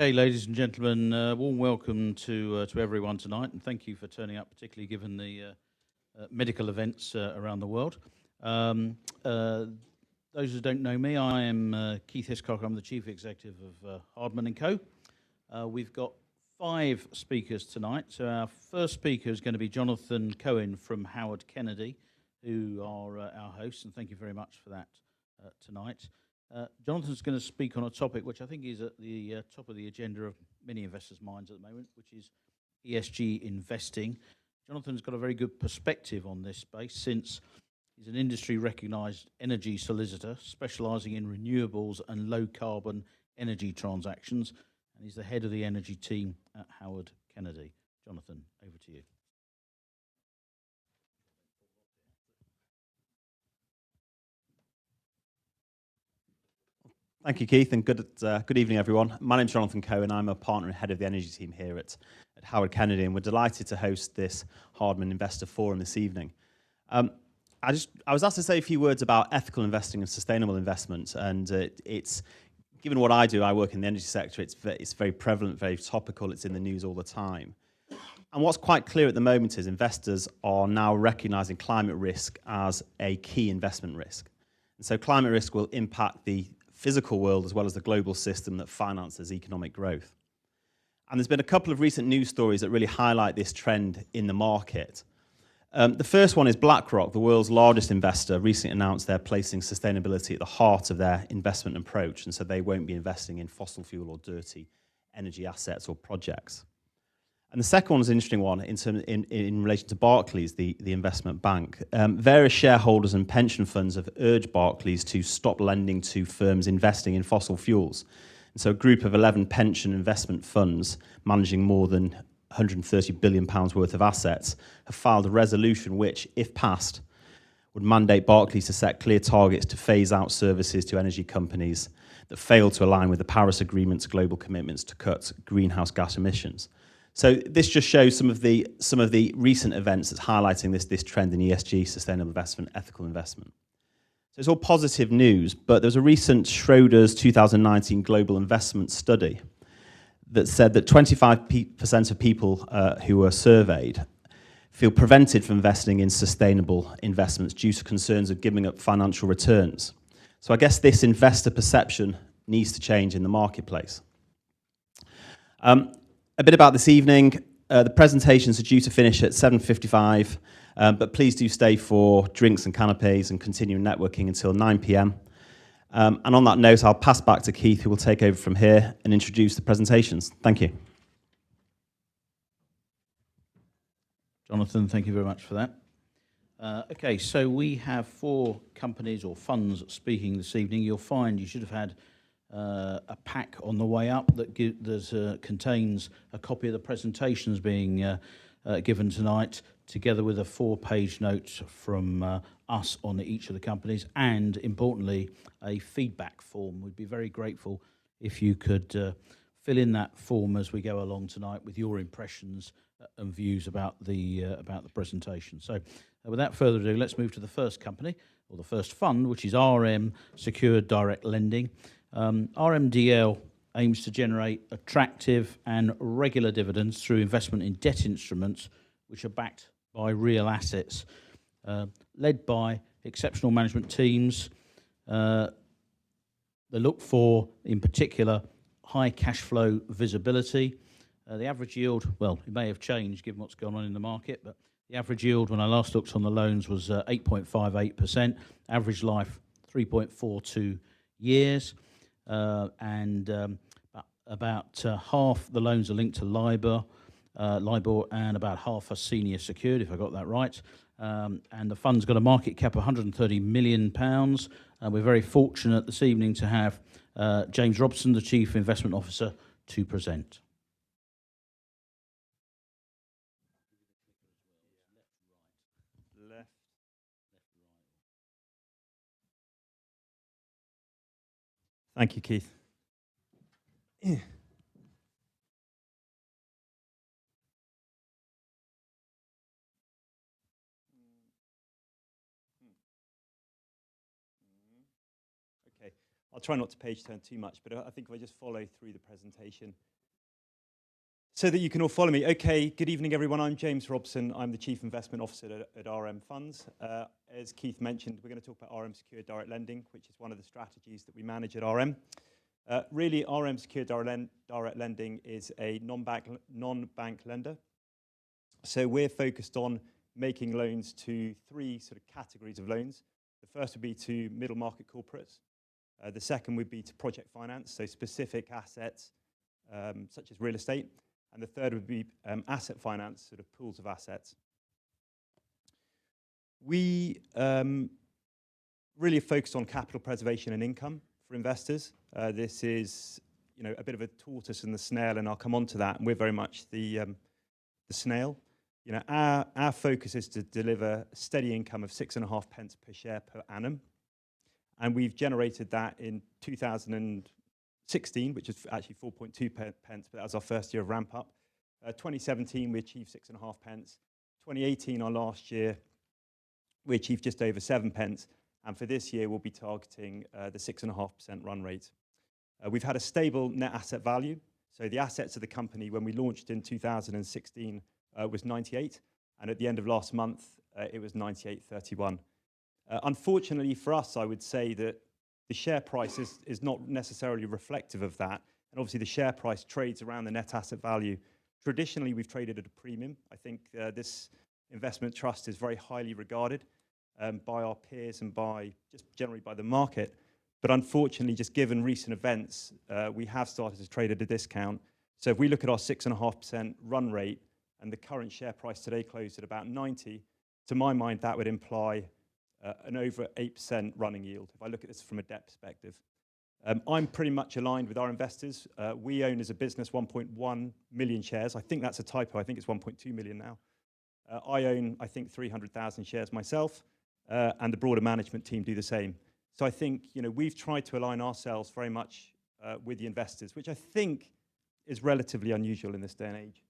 Hey, ladies and gentlemen, warm welcome to everyone tonight, and thank you for turning up, particularly given the medical events around the world. Those who don't know me, I am Keith Hiscock. I'm the Chief Executive of Hardman and Co. We've got 5 speakers tonight. So our first speaker is going to be Jonathan Cohen from Howard Kennedy, who are our hosts, and thank you very much for that tonight. Jonathan's going to speak on a topic which I think is at the top of the agenda of many investors' minds at the moment, which is ESG investing. Jonathan's got a very good perspective on this space since he's an industry-recognised energy solicitor specialising in renewables and low-carbon energy transactions, and he's the head of the energy team at Howard Kennedy. Jonathan, over to you. Thank you, Keith, and good evening, everyone. My name's Jonathan Cohen. I'm a partner and head of the energy team here at Howard Kennedy, and we're delighted to host this Hardman Investor Forum this evening. I was asked to say a few words about ethical investing and sustainable investment, and it's given what I do, I work in the energy sector. It's very prevalent, very topical. It's in the news all the time. And what's quite clear at the moment is investors are now recognising climate risk as a key investment risk, and so climate risk will impact the physical world as well as the global system that finances economic growth. And there's been a couple of recent news stories that really highlight this trend in the market. The first one is BlackRock, the world's largest investor, recently announced they're placing sustainability at the heart of their investment approach, and so they won't be investing in fossil fuel or dirty energy assets or projects. And the second one is an interesting one in relation to Barclays, the investment bank. Various shareholders and pension funds have urged Barclays to stop lending to firms investing in fossil fuels. And so a group of 11 pension investment funds managing more than £130 billion worth of assets have filed a resolution which, if passed, would mandate Barclays to set clear targets to phase out services to energy companies that fail to align with the Paris Agreement's global commitments to cut greenhouse gas emissions. So this just shows some of the recent events that's highlighting this trend in ESG, sustainable investment, ethical investment. So it's all positive news, but there was a recent Schroders 2019 global investment study that said that 25% of people who were surveyed feel prevented from investing in sustainable investments due to concerns of giving up financial returns. So I guess this investor perception needs to change in the marketplace. A bit about this evening. The presentations are due to finish at 7:55, but please do stay for drinks and canapes and continue networking until 9 p.m. And on that note, I'll pass back to Keith, who will take over from here and introduce the presentations. Thank you. Jonathan, thank you very much for that. Okay, so we have 4 companies or funds speaking this evening. You'll find you should have had a pack on the way up that contains a copy of the presentations being given tonight, together with a 4-page note from us on each of the companies, and importantly, a feedback form. We'd be very grateful if you could fill in that form as we go along tonight with your impressions and views about the presentation. So without further ado, let's move to the first company, or the first fund, which is RM Secured Direct Lending. RMDL aims to generate attractive and regular dividends through investment in debt instruments which are backed by real assets, led by exceptional management teams. They look for, in particular, high cash flow visibility. The average yield, well, it may have changed given what's going on in the market, but the average yield when I last looked on the loans was 8.58%, average life 3.42 years. About half the loans are linked to LIBOR, and about half are senior secured, if I got that right. And the fund's got a market cap of £130 million. We're very fortunate this evening to have James Robson, the Chief Investment Officer, to present. Thank you, Keith. Okay. I'll try not to page turn too much, but I think if I just follow through the presentation so that you can all follow me. Okay, good evening, everyone. I'm James Robson. I'm the Chief Investment Officer at RM Funds. As Keith mentioned, we're going to talk about RM Secured Direct Lending, which is one of the strategies that we manage at RM. Really, RM Secured Direct Lending is a non-bank lender. So we're focused on making loans to three sort of categories of loans. The first would be to middle market corporates. The second would be to project finance, so specific assets such as real estate. And the third would be asset finance, sort of pools of assets. We really are focused on capital preservation and income for investors. This is, a bit of a tortoise and the snail, and I'll come on to that. And we're very much the snail. Our focus is to deliver steady income of 6.5 pence per share per annum. And we've generated that in 2016, which is actually 4.2 pence, but that was our first year of ramp up. 2017, we achieved 6.5 pence. 2018, our last year, we achieved just over 7 pence. And for this year, we'll be targeting the 6.5% run rate. We've had a stable net asset value. So the assets of the company when we launched in 2016 was 98. And at the end of last month, it was 98.31. Unfortunately for us, I would say that the share price is not necessarily reflective of that. And obviously, the share price trades around the net asset value. Traditionally, we've traded at a premium. I think this investment trust is very highly regarded by our peers and just generally by the market. But unfortunately, just given recent events, we have started to trade at a discount. So if we look at our 6.5% run rate and the current share price today closed at about 90, to my mind, that would imply an over 8% running yield, if I look at this from a debt perspective. I'm pretty much aligned with our investors. We own as a business 1.1 million shares. I think that's a typo. I think it's 1.2 million now. I own, I think, 300,000 shares myself, and the broader management team do the same. So I think we've tried to align ourselves very much with the investors, which I think is relatively unusual in this day and age.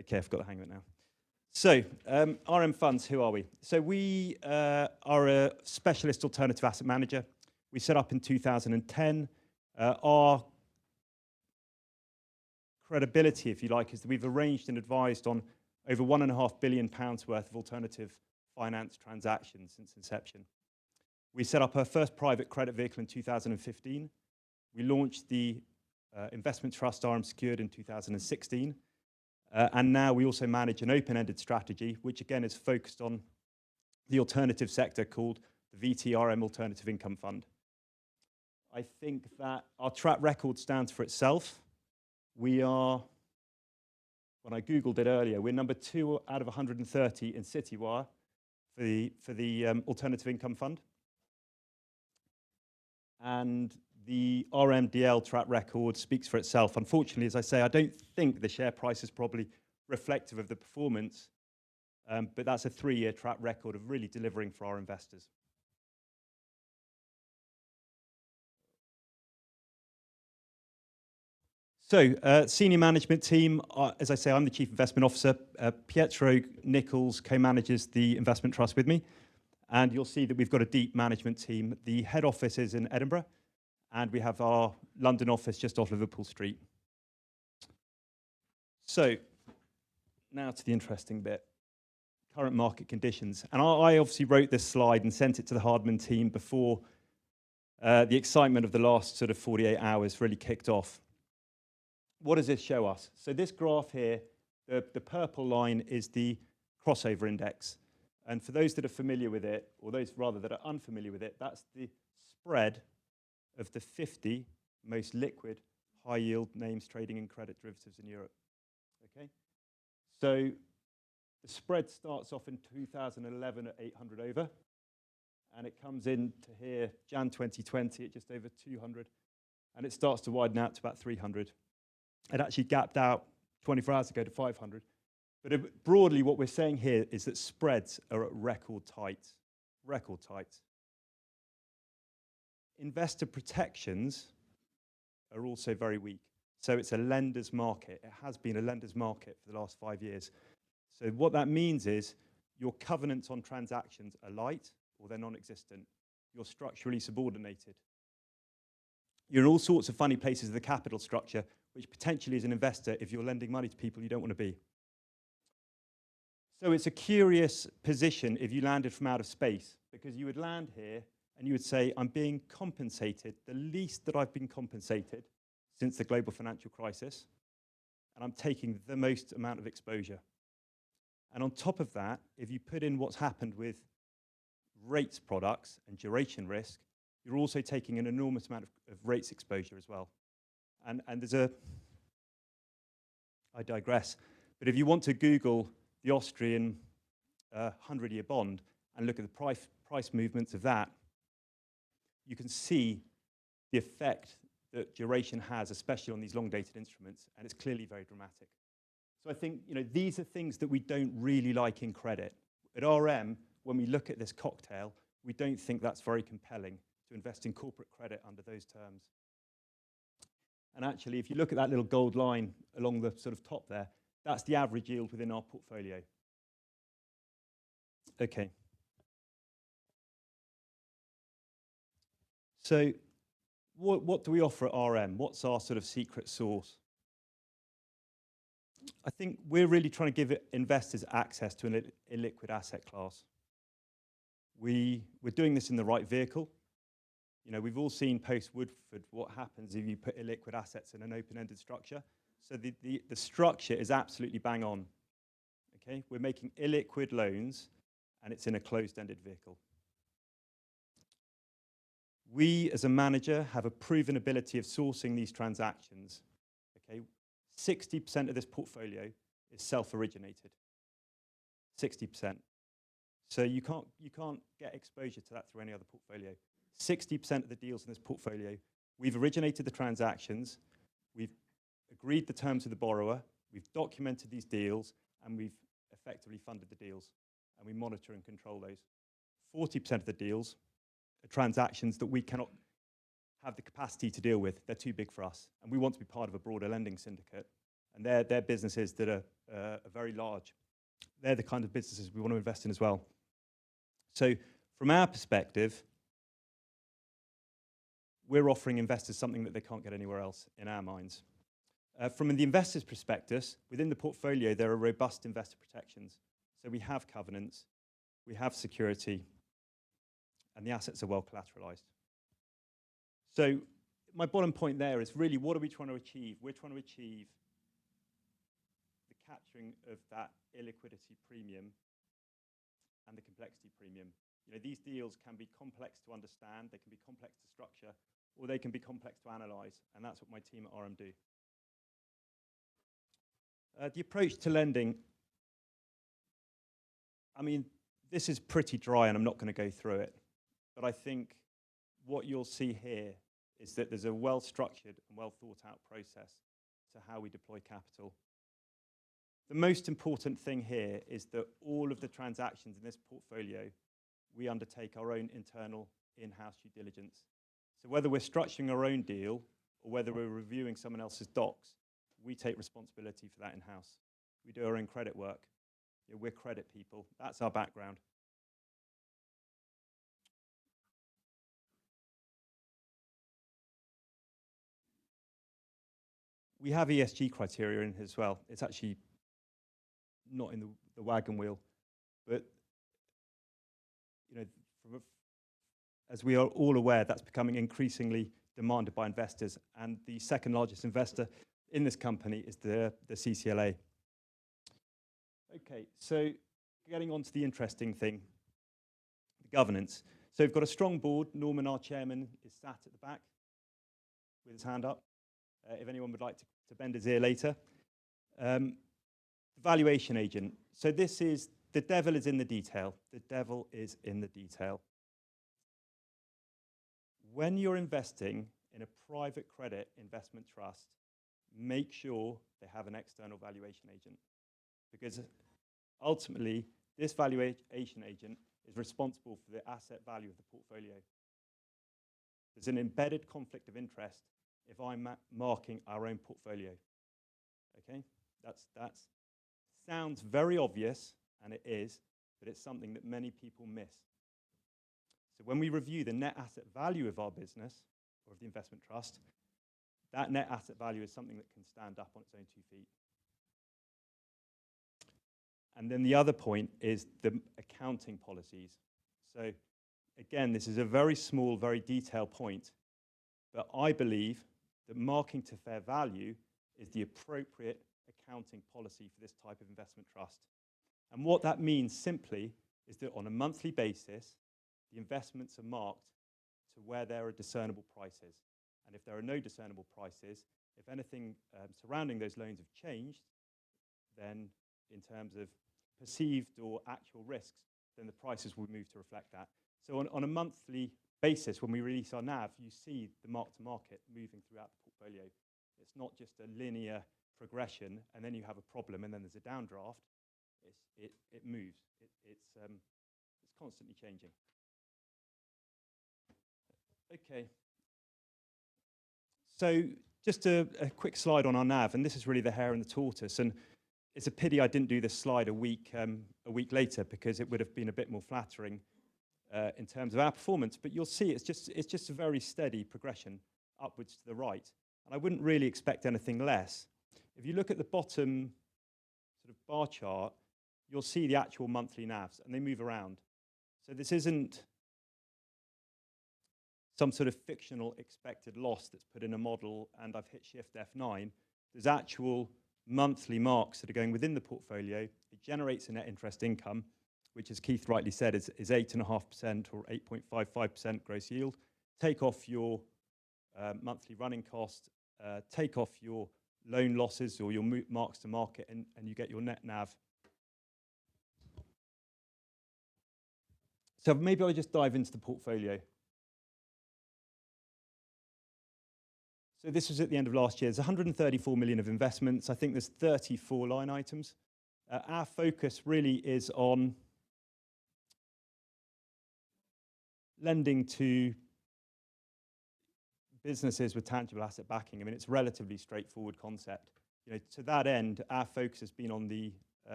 Okay, I've got the hang of it now. So, RM Funds, who are we? So we are a specialist alternative asset manager. We set up in 2010. Our credibility, if you like, is that we've arranged and advised on over £1.5 billion worth of alternative finance transactions since inception. We set up our first private credit vehicle in 2015. We launched the investment trust RM Secured in 2016. And now we also manage an open-ended strategy, which again is focused on the alternative sector called the VTRM Alternative Income Fund. I think that our track record stands for itself. We are, when I Googled it earlier, we're number 2 out of 130 in Citywire for the Alternative Income Fund. And the RMDL track record speaks for itself. Unfortunately, as I say, I don't think the share price is probably reflective of the performance, but that's a 3-year track record of really delivering for our investors. So, senior management team, as I say, I'm the Chief Investment Officer. Pietro Nichols co-manages the investment trust with me. And you'll see that we've got a deep management team. The head office is in Edinburgh. And we have our London office just off Liverpool Street. So, now to the interesting bit, current market conditions. And I obviously wrote this slide and sent it to the Hardman team before the excitement of the last sort of 48 hours really kicked off. What does this show us? So this graph here, the purple line is the crossover index. And for those that are familiar with it, or those rather that are unfamiliar with it, that's the spread of the 50 most liquid high-yield names trading in credit derivatives in Europe. Okay, so the spread starts off in 2011 at 800 over, and it comes into here Jan 2020 at just over 200, and it starts to widen out to about 300. It actually gapped out 24 hours ago to 500. But broadly, what we're saying here is that spreads are at record tights. Record tights. Investor protections are also very weak. So it's a lender's market. It has been a lender's market for the last 5 years. So what that means is your covenants on transactions are light or they're non-existent. You're structurally subordinated. You're in all sorts of funny places of the capital structure, which potentially as an investor, if you're lending money to people you don't want to be. So it's a curious position if you landed from outer space, because you would land here and you would say, I'm being compensated, the least that I've been compensated since the global financial crisis, and I'm taking the most amount of exposure. And on top of that, if you put in what's happened with rates products and duration risk, you're also taking an enormous amount of rates exposure as well. And there's I digress, but if you want to Google the Austrian 100-year bond and look at the price movements of that, you can see the effect that duration has, especially on these long-dated instruments, and it's clearly very dramatic. So I think these are things that we don't really like in credit. At RM, when we look at this cocktail, we don't think that's very compelling to invest in corporate credit under those terms. And actually, if you look at that little gold line along the sort of top there, that's the average yield within our portfolio. Okay. So what do we offer at RM? What's our sort of secret sauce? I think we're really trying to give investors access to an illiquid asset class. We're doing this in the right vehicle. We've all seen post-Woodford what happens if you put illiquid assets in an open-ended structure. So the structure is absolutely bang on. Okay, we're making illiquid loans, and it's in a closed-ended vehicle. We, as a manager, have a proven ability of sourcing these transactions. Okay, 60% of this portfolio is self-originated. 60%. So you can't get exposure to that through any other portfolio. 60% of the deals in this portfolio, we've originated the transactions, we've agreed the terms with the borrower, we've documented these deals, and we've effectively funded the deals, and we monitor and control those. 40% of the deals are transactions that we cannot have the capacity to deal with. They're too big for us, and we want to be part of a broader lending syndicate, and they're businesses that are very large. They're the kind of businesses we want to invest in as well. So from our perspective, we're offering investors something that they can't get anywhere else in our minds. From the investor's perspective, within the portfolio, there are robust investor protections. So we have covenants, we have security, and the assets are well collateralized. So my bottom point there is really, what are we trying to achieve? We're trying to achieve the capturing of that illiquidity premium and the complexity premium. These deals can be complex to understand, they can be complex to structure, or they can be complex to analyze, and that's what my team at RM do. The approach to lending, I mean, this is pretty dry, and I'm not going to go through it, but I think what you'll see here is that there's a well-structured and well-thought-out process to how we deploy capital. The most important thing here is that all of the transactions in this portfolio, we undertake our own internal in-house due diligence. So whether we're structuring our own deal or whether we're reviewing someone else's docs, we take responsibility for that in-house. We do our own credit work. We're credit people. That's our background. We have ESG criteria in here as well. It's actually not in the wagon wheel, but as we are all aware, that's becoming increasingly demanded by investors, and the second largest investor in this company is the CCLA. Okay, so getting on to the interesting thing, the governance. So we've got a strong board. Norman, our chairman, is sat at the back with his hand up, if anyone would like to bend his ear later. The valuation agent. So this is, the devil is in the detail. The devil is in the detail. When you're investing in a private credit investment trust, make sure they have an external valuation agent, because ultimately this valuation agent is responsible for the asset value of the portfolio. There's an embedded conflict of interest if I'm marking our own portfolio. Okay, that's sounds very obvious, and it is, but it's something that many people miss. So when we review the net asset value of our business, or of the investment trust, that net asset value is something that can stand up on its own 2 feet. And then the other point is the accounting policies. So again, this is a very small, very detailed point, but I believe that marking to fair value is the appropriate accounting policy for this type of investment trust. And what that means simply is that on a monthly basis, the investments are marked to where there are discernible prices. And if there are no discernible prices, if anything surrounding those loans have changed, then in terms of perceived or actual risks, then the prices will move to reflect that. So on a monthly basis, when we release our NAV, you see the mark-to-market moving throughout the portfolio. It's not just a linear progression, and then you have a problem, and then there's a downdraft. It moves. It's constantly changing. Okay. So just a quick slide on our NAV, and this is really the hare and the tortoise. And it's a pity I didn't do this slide a week later, because it would have been a bit more flattering in terms of our performance. But you'll see it's just a very steady progression upwards to the right. And I wouldn't really expect anything less. If you look at the bottom sort of bar chart, you'll see the actual monthly NAVs, and they move around. So this isn't some sort of fictional expected loss that's put in a model and I've hit Shift F9. There's actual monthly marks that are going within the portfolio. It generates a net interest income, which, as Keith rightly said, is 8.5% or 8.55% gross yield. Take off your monthly running cost, take off your loan losses or your marks to market, and you get your net NAV. So maybe I'll just dive into the portfolio. So this was at the end of last year. There's 134 million of investments. I think there's 34 line items. Our focus really is on lending to businesses with tangible asset backing. I mean, it's a relatively straightforward concept. You know, to that end, our focus has been on the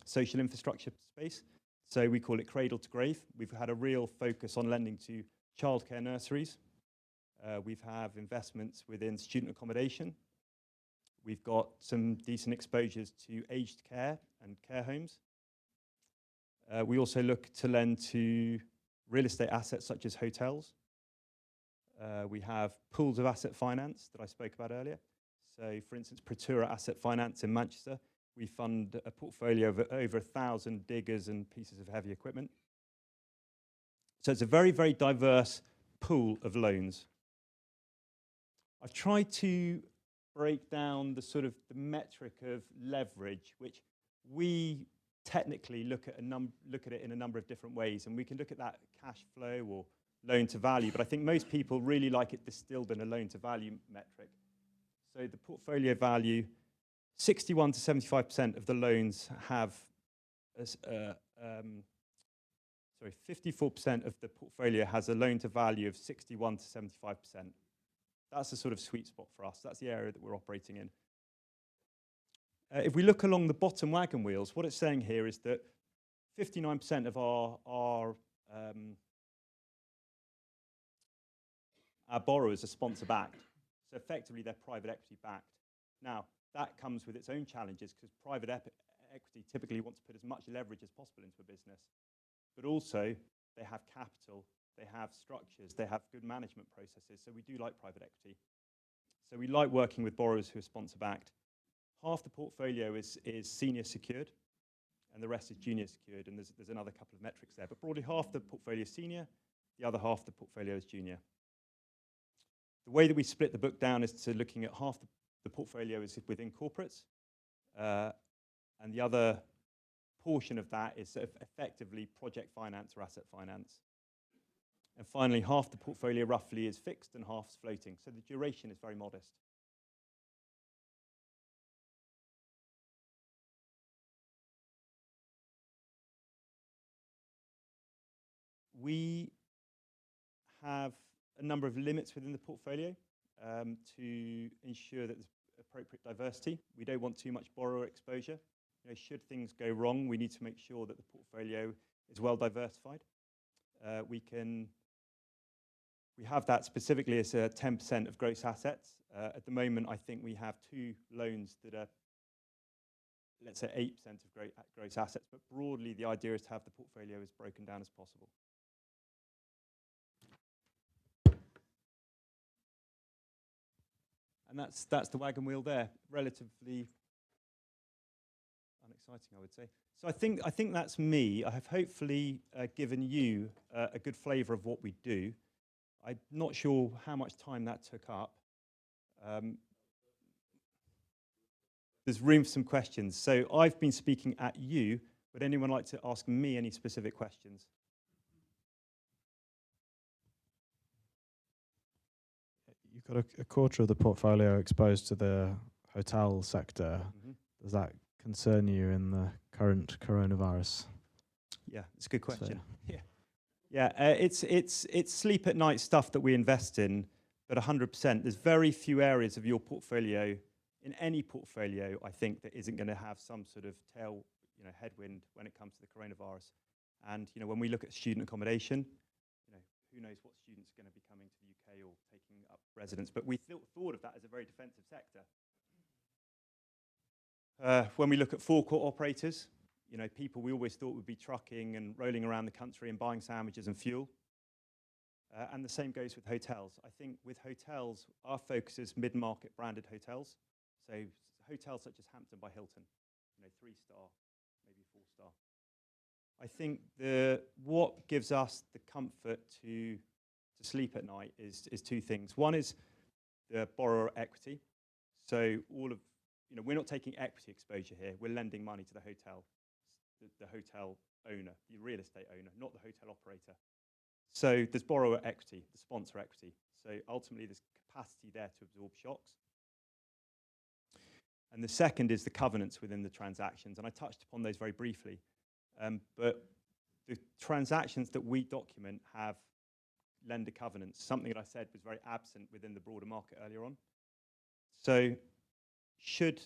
social infrastructure space. So we call it cradle to grave. We've had a real focus on lending to childcare nurseries. We've have investments within student accommodation. We've got some decent exposures to aged care and care homes. We also look to lend to real estate assets such as hotels. We have pools of asset finance that I spoke about earlier. So, for instance, Pratura Asset Finance in Manchester. We fund a portfolio of over 1,000 diggers and pieces of heavy equipment. So it's a very, very diverse pool of loans. I've tried to break down the metric of leverage, which we technically look at it in a number of different ways, and we can look at that cash flow or loan to value, but I think most people really like it distilled in a loan to value metric. So the portfolio value, 61 to 75% of the loans have, 54% of the portfolio has a loan to value of 61 to 75%. That's the sort of sweet spot for us. That's the area that we're operating in. If we look along the bottom wagon wheels, what it's saying here is that 59% of our borrowers are sponsor-backed. So effectively, they're private equity-backed. Now, that comes with its own challenges because private equity typically wants to put as much leverage as possible into a business. But also, they have capital, they have structures, they have good management processes. So we do like private equity. So we like working with borrowers who are sponsor-backed. Half the portfolio is senior secured, and the rest is junior secured. And there's another couple of metrics there. But broadly, half the portfolio is senior, the other half of the portfolio is junior. The way that we split the book down is to looking at half the portfolio is within corporates, and the other portion of that is effectively project finance or asset finance. And finally, half the portfolio roughly is fixed and half is floating. So the duration is very modest. We have a number of limits within the portfolio to ensure that there's appropriate diversity. We don't want too much borrower exposure. should things go wrong, we need to make sure that the portfolio is well diversified. We have that specifically as 10% of gross assets. At the moment, I think we have 2 loans that are, let's say, 8% of gross assets, but broadly the idea is to have the portfolio as broken down as possible. And that's the wagon wheel there, relatively unexciting, I would say. So I think that's me. I have hopefully given you a good flavour of what we do. I'm not sure how much time that took up. There's room for some questions. So I've been speaking at you. Would anyone like to ask me any specific questions? You've got a quarter of the portfolio exposed to the hotel sector. Mm-hmm. Does that concern you in the current coronavirus? Yeah, it's a good question. It's sleep at night stuff that we invest in, but 100%. There's very few areas of your portfolio, in any portfolio, I think, that isn't going to have some sort of headwind when it comes to the coronavirus. And when we look at student accommodation, who knows what students are going to be coming to the UK or taking up residence, but we thought of that as a very defensive sector. When we look at forecourt operators, people we always thought would be trucking and rolling around the country and buying sandwiches and fuel. And the same goes with hotels. I think with hotels, our focus is mid-market branded hotels. So hotels such as Hampton by Hilton, 3-star, maybe 4-star. I think what gives us the comfort to sleep at night is 2 things. One is the borrower equity. So we're not taking equity exposure here. We're lending money to the hotel, the hotel owner, the real estate owner, not the hotel operator. So there's borrower equity, the sponsor equity. So ultimately, there's capacity there to absorb shocks. And the second is the covenants within the transactions. And I touched upon those very briefly. But the transactions that we document have lender covenants, something that I said was very absent within the broader market earlier on. So should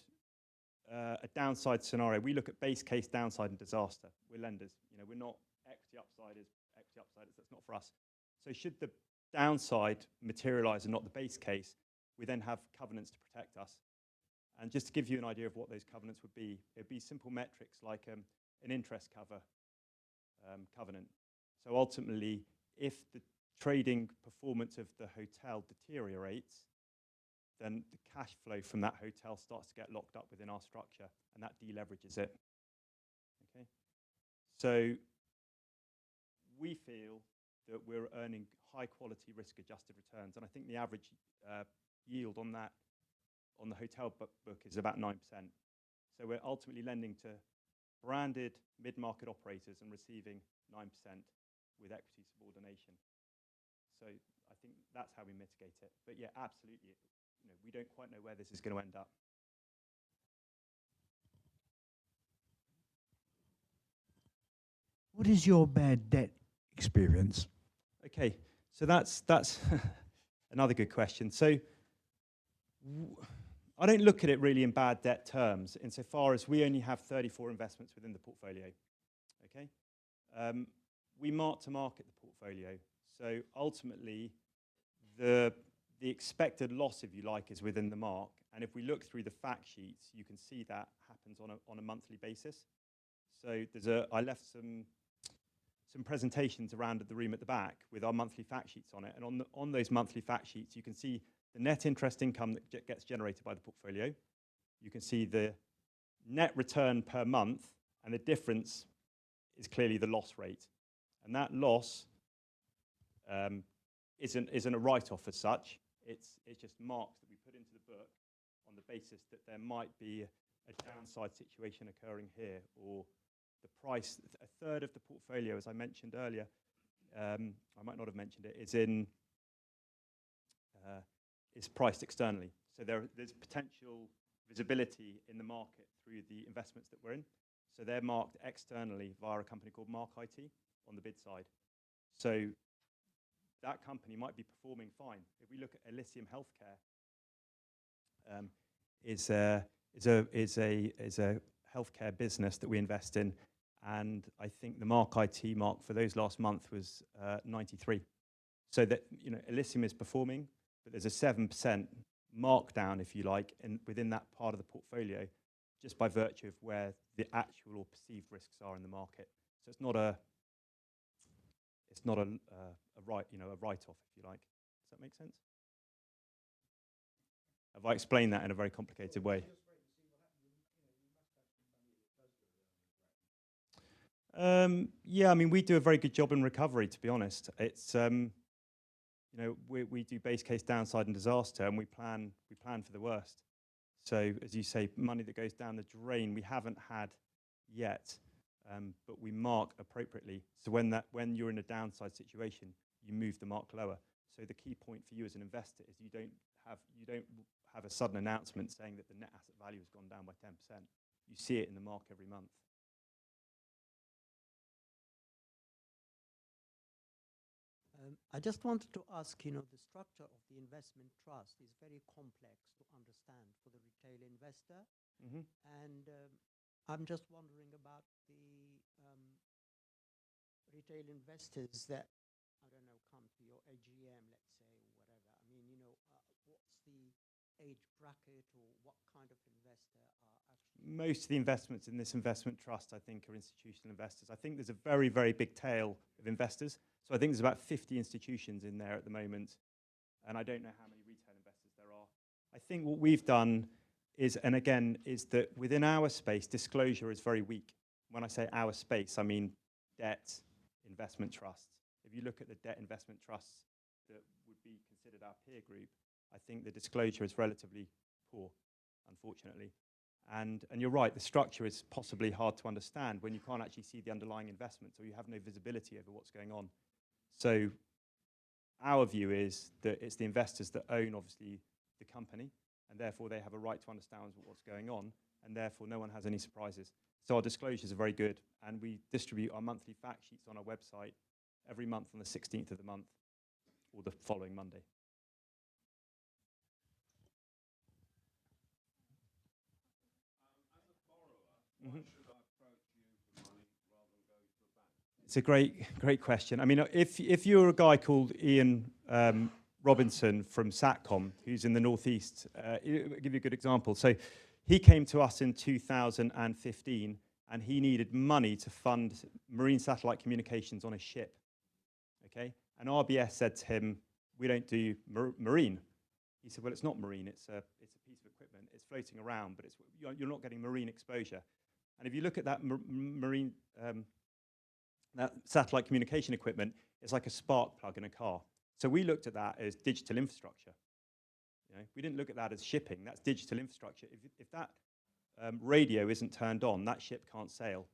a downside scenario, we look at base case, downside, and disaster. We're lenders. We're not equity upsiders. That's not for us. So should the downside materialize and not the base case, we then have covenants to protect us. And just to give you an idea of what those covenants would be, it would be simple metrics like an interest cover covenant. So ultimately, if the trading performance of the hotel deteriorates, then the cash flow from that hotel starts to get locked up within our structure, and that deleverages it. Okay? So we feel that we're earning high-quality risk-adjusted returns, and I think the average yield on that, on the hotel book is about 9%. So we're ultimately lending to branded mid-market operators and receiving 9% with equity subordination. So I think that's how we mitigate it. But yeah, absolutely, we don't quite know where this is going to end up. What is your bad debt experience? Okay, so that's another good question. So I don't look at it really in bad debt terms, insofar as we only have 34 investments within the portfolio. Okay, we mark to market the portfolio. So ultimately, the expected loss, if you like, is within the mark. And if we look through the fact sheets, you can see that happens on a monthly basis. So I left some presentations around the room at the back with our monthly fact sheets on it. And on those monthly fact sheets, you can see the net interest income that gets generated by the portfolio. You can see the net return per month, and the difference is clearly the loss rate. And that loss isn't a write-off as such. It's just marks that we put into the book on the basis that there might be a downside situation occurring here, or the price, a third of the portfolio, as I mentioned earlier, I might not have mentioned it, is priced externally. So there's potential visibility in the market through the investments that we're in. So they're marked externally via a company called Mark IT on the bid side. So that company might be performing fine. If we look at Elysium Healthcare, is a healthcare business that we invest in, and I think the Mark IT mark for those last month was 93. So that, you know, Elysium is performing, but there's a 7% markdown, if you like, within that part of the portfolio, just by virtue of where the actual or perceived risks are in the market. So it's not a write-off, if you like. Does that make sense? Have I explained that in a very complicated way? Yeah, I mean, we do a very good job in recovery, to be honest. It's, you know, we do base case downside and disaster, and we plan for the worst. So, as you say, money that goes down the drain, we haven't had yet, but we mark appropriately. So when you're in a downside situation, you move the mark lower. So the key point for you as an investor is you don't have a sudden announcement saying that the net asset value has gone down by 10%. You see it in the mark every month. I just wanted to ask, you know, the structure of the investment trust is very complex to understand for the retail investor. Mm-hmm. And I'm just wondering about the retail investors that, I don't know, come to your AGM, let's say, or whatever. I mean, you know, what's the age bracket, or what kind of investor are actually? Most of the investments in this investment trust, I think, are institutional investors. I think there's a very, very big tail of investors. So I think there's about 50 institutions in there at the moment, and I don't know how many retail investors there are. I think what we've done is, and again, is that within our space, disclosure is very weak. When I say our space, I mean debt investment trusts. If you look at the debt investment trusts that would be considered our peer group, I think the disclosure is relatively poor, unfortunately. And you're right, the structure is possibly hard to understand when you can't actually see the underlying investments, or you have no visibility over what's going on. So our view is that it's the investors that own, obviously, the company, and therefore they have a right to understand what's going on, and therefore no one has any surprises. So our disclosures are very good, and we distribute our monthly fact sheets on our website every month on the 16th of the month, or the following Monday. Mm-hmm. It's a great question. I mean, if you're a guy called Ian Robinson from Satcom, who's in the Northeast, I'll give you a good example. So he came to us in 2015, and he needed money to fund marine satellite communications on a ship. Okay, and RBS said to him, "We don't do marine." He said, "Well, it's not marine. It's a piece of equipment. It's floating around, but you're not getting marine exposure." And if you look at that marine that satellite communication equipment, it's like a spark plug in a car. So we looked at that as digital infrastructure. You know, we didn't look at that as shipping. That's digital infrastructure. If that radio isn't turned on, that ship can't sail.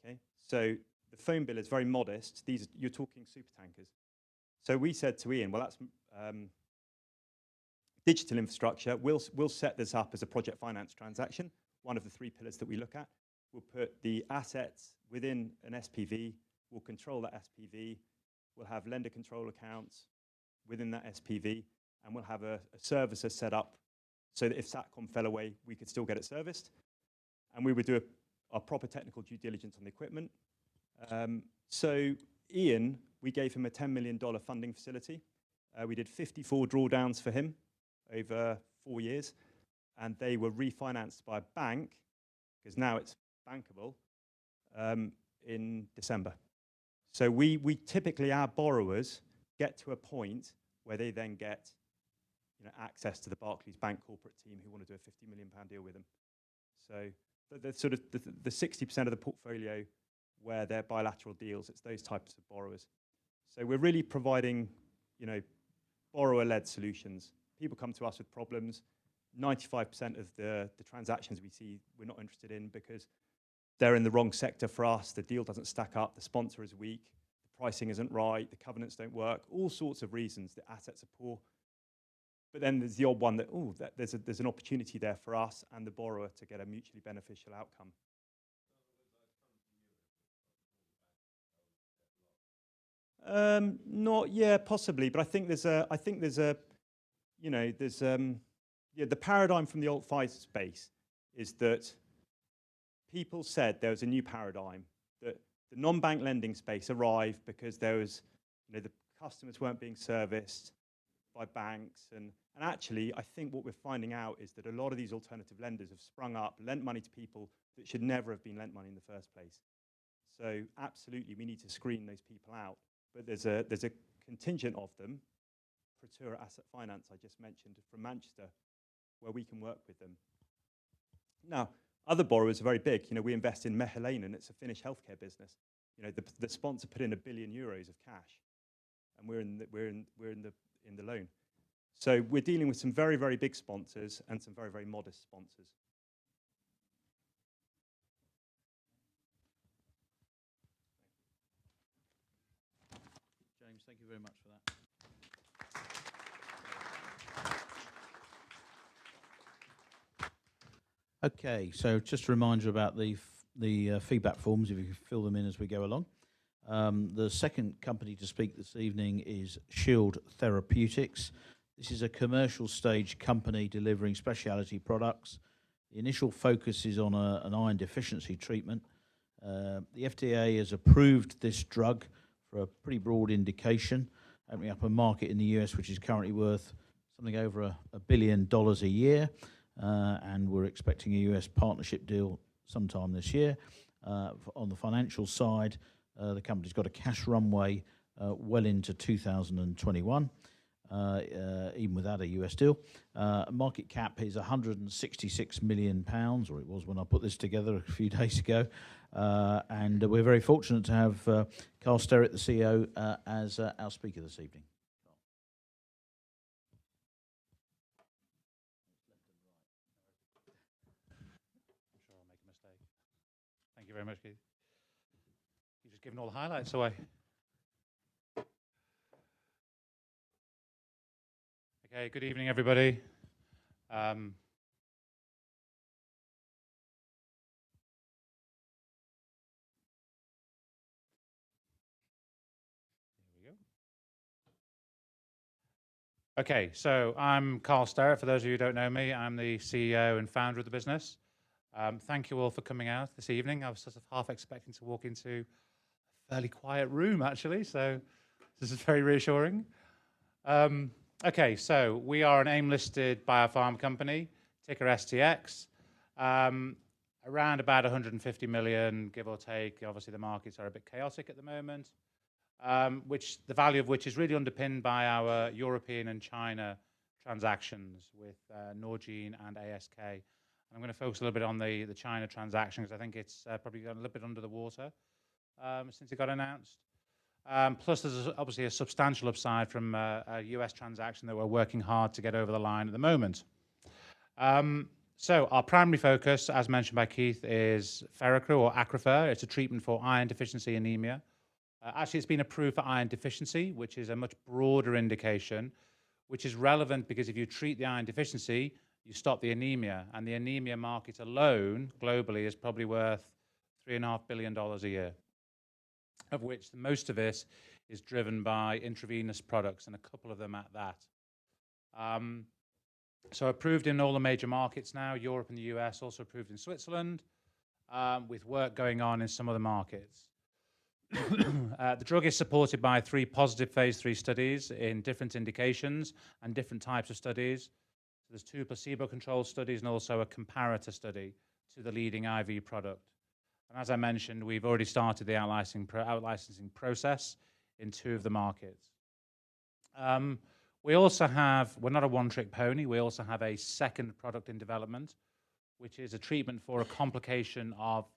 Okay, so the phone bill is very modest. You're talking super tankers. So we said to Ian, "Well, that's digital infrastructure. We'll set this up as a project finance transaction. One of the 3 pillars that we look at. We'll put the assets within an SPV. We'll control that SPV. We'll have lender control accounts within that SPV, and we'll have a servicer set up so that if Satcom fell away, we could still get it serviced. And we would do a proper technical due diligence on the equipment." So Ian, we gave him a $10 million funding facility. We did 54 drawdowns for him over 4 years, and they were refinanced by a bank, because now it's bankable, in December. So we typically, our borrowers get to a point where they then get, you know, access to the Barclays Bank corporate team who want to do a £50 million deal with them. So the sort of the 60% of the portfolio where they're bilateral deals, it's those types of borrowers. So we're really providing, you know, borrower-led solutions. People come to us with problems. 95% of the transactions we see, we're not interested in because they're in the wrong sector for us, the deal doesn't stack up, the sponsor is weak, the pricing isn't right, the covenants don't work, all sorts of reasons, the assets are poor. But then there's the odd one that, there's an opportunity there for us and the borrower to get a mutually beneficial outcome. Possibly, but I think there's a, you know, the paradigm from the alt-fi space is that people said there was a new paradigm, that the non-bank lending space arrived because there was, the customers weren't being serviced by banks. And actually, I think what we're finding out is that a lot of these alternative lenders have sprung up, lent money to people that should never have been lent money in the first place. So absolutely, we need to screen those people out. But there's a contingent of them, Protura Asset Finance, I just mentioned, from Manchester, where we can work with them. Now, other borrowers are very big. We invest in Mechelen, it's a Finnish healthcare business. The sponsor put in €1 billion of cash, and we're in the loan. So we're dealing with some very, very big sponsors and some very, very modest sponsors. James, thank you very much for that. Okay, so just a reminder about the feedback forms, if you can fill them in as we go along. The second company to speak this evening is Shield Therapeutics. This is a commercial stage company delivering specialty products. The initial focus is on an iron deficiency treatment. The FDA has approved this drug for a pretty broad indication, opening up a market in the US which is currently worth something over $1 billion a year. And we're expecting a US partnership deal sometime this year. On the financial side, the company's got a cash runway well into 2021, even without a US deal. Market cap is £166 million, or it was when I put this together a few days ago. And we're very fortunate to have Carl Sterrett, the CEO, as our speaker this evening. Thank you very much, Keith. You've just given all the highlights away. Okay, good evening, everybody. Here we go. Okay, so I'm Carl Sterrett. For those of you who don't know me, I'm the CEO and founder of the business. Thank you all for coming out this evening. I was sort of half expecting to walk into a fairly quiet room, actually, so this is very reassuring. Okay, so we are an AIM-listed biopharm company, ticker STX, around about 150 million, give or take. Obviously, the markets are a bit chaotic at the moment, which the value of which is really underpinned by our European and China transactions with Norgine and ASK. I'm going to focus a little bit on the China transaction because I think it's probably gone a little bit under the water since it got announced. Plus, there's obviously a substantial upside from a US transaction that we're working hard to get over the line at the moment. So our primary focus, as mentioned by Keith, is Ferrocru or Acrifer. It's a treatment for iron deficiency anemia. Actually, it's been approved for iron deficiency, which is a much broader indication, which is relevant because if you treat the iron deficiency, you stop the anemia, and the anemia market alone, globally, is probably worth $3.5 billion a year, of which most of it is driven by intravenous products, and a couple of them at that. So approved in all the major markets now, Europe and the US, also approved in Switzerland, with work going on in some other markets. The drug is supported by 3 positive phase 3 studies in different indications and different types of studies. So there's 2 placebo-controlled studies and also a comparator study to the leading IV product. And as I mentioned, we've already started the out-licensing process in 2 of the markets. We also have, we're not a one-trick pony, we also have a second product in development, which is a treatment for a complication of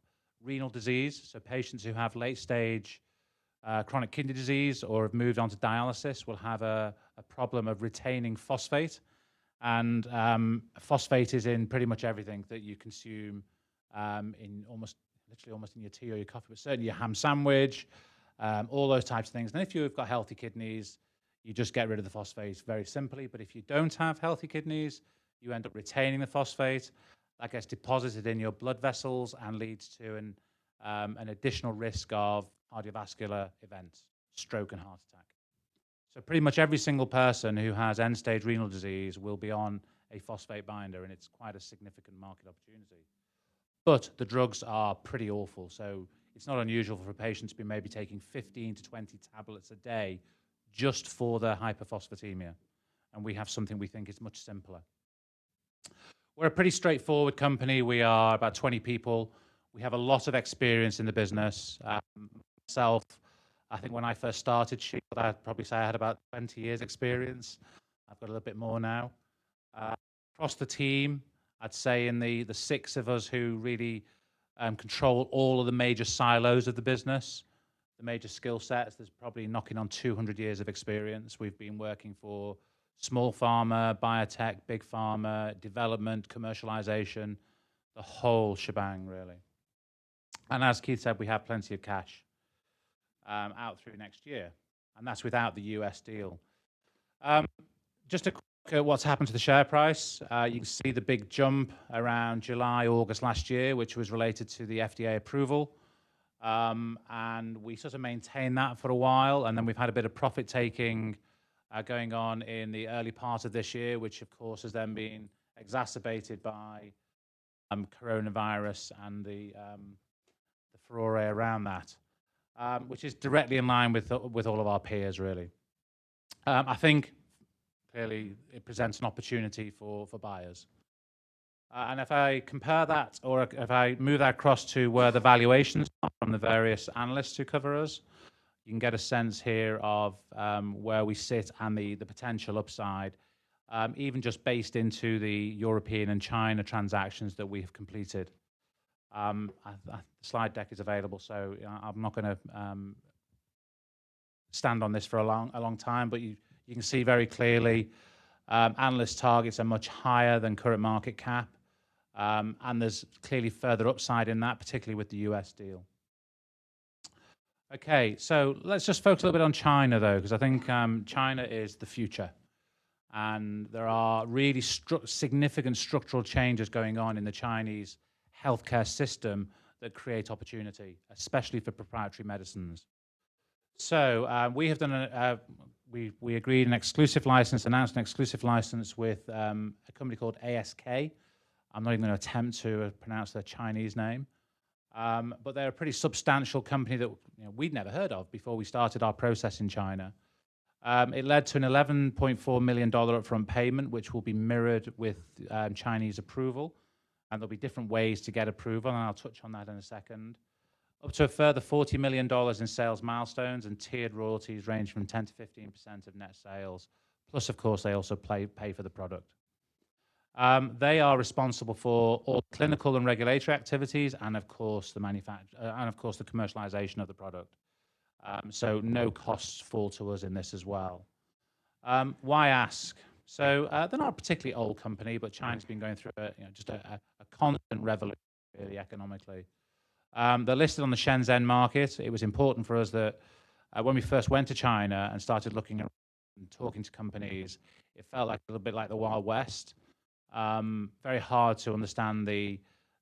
renal disease. So patients who have late-stage chronic kidney disease or have moved on to dialysis will have a problem of retaining phosphate. And phosphate is in pretty much everything that you consume, in literally almost in your tea or your coffee, but certainly your ham sandwich, all those types of things. And if you've got healthy kidneys, you just get rid of the phosphate very simply. But if you don't have healthy kidneys, you end up retaining the phosphate. That gets deposited in your blood vessels and leads to an additional risk of cardiovascular events, stroke and heart attack. So pretty much every single person who has end-stage renal disease will be on a phosphate binder, and it's quite a significant market opportunity. but the drugs are pretty awful. So it's not unusual for a patient to be maybe taking 15 to 20 tablets a day just for their hyperphosphatemia. And we have something we think is much simpler. We're a pretty straightforward company. We are about 20 people. We have a lot of experience in the business. Myself, I think when I first started Shield, I'd probably say I had about 20 years experience. I've got a little bit more now. Across the team, I'd say in the 6 of us who really control all of the major silos of the business, the major skill sets, there's probably knocking on 200 years of experience. We've been working for small pharma, biotech, big pharma, development, commercialization, the whole shebang, really. And as Keith said, we have plenty of cash out through next year, and that's without the US deal. Just a quick at what's happened to the share price. You can see the big jump around July, August last year, which was related to the FDA approval. And we sort of maintained that for a while, and then we've had a bit of profit taking going on in the early part of this year, which of course has then been exacerbated by coronavirus and the furore around that, which is directly in line with all of our peers, really. I think clearly it presents an opportunity for buyers. And if I compare that, or if I move that across to where the valuations are from the various analysts who cover us, you can get a sense here of where we sit and the potential upside, even just based into the European and China transactions that we have completed. The slide deck is available, so I'm not going to stand on this for a long time, but you can see very clearly analyst targets are much higher than current market cap, and there's clearly further upside in that, particularly with the US deal. Okay, so let's just focus a little bit on China, though, because I think China is the future. And there are really significant structural changes going on in the Chinese healthcare system that create opportunity, especially for proprietary medicines. So we have done we agreed an exclusive license, announced an exclusive license with a company called ASK. I'm not even going to attempt to pronounce their Chinese name. But they're a pretty substantial company that we'd never heard of before we started our process in China. It led to an $11.4 million upfront payment, which will be mirrored with Chinese approval. And there'll be different ways to get approval, and I'll touch on that in a second. Up to a further $40 million in sales milestones and tiered royalties range from 10 to 15% of net sales. Plus, of course, they also pay for the product. They are responsible for all clinical and regulatory activities, and of course the manufacture, and of course the commercialization of the product. So no costs fall to us in this as well. Why ask? So they're not a particularly old company, but China's been going through just a constant revolution, really, economically. They're listed on the Shenzhen market. It was important for us that when we first went to China and started looking around and talking to companies, it felt like a little bit like the Wild West. Very hard to understand the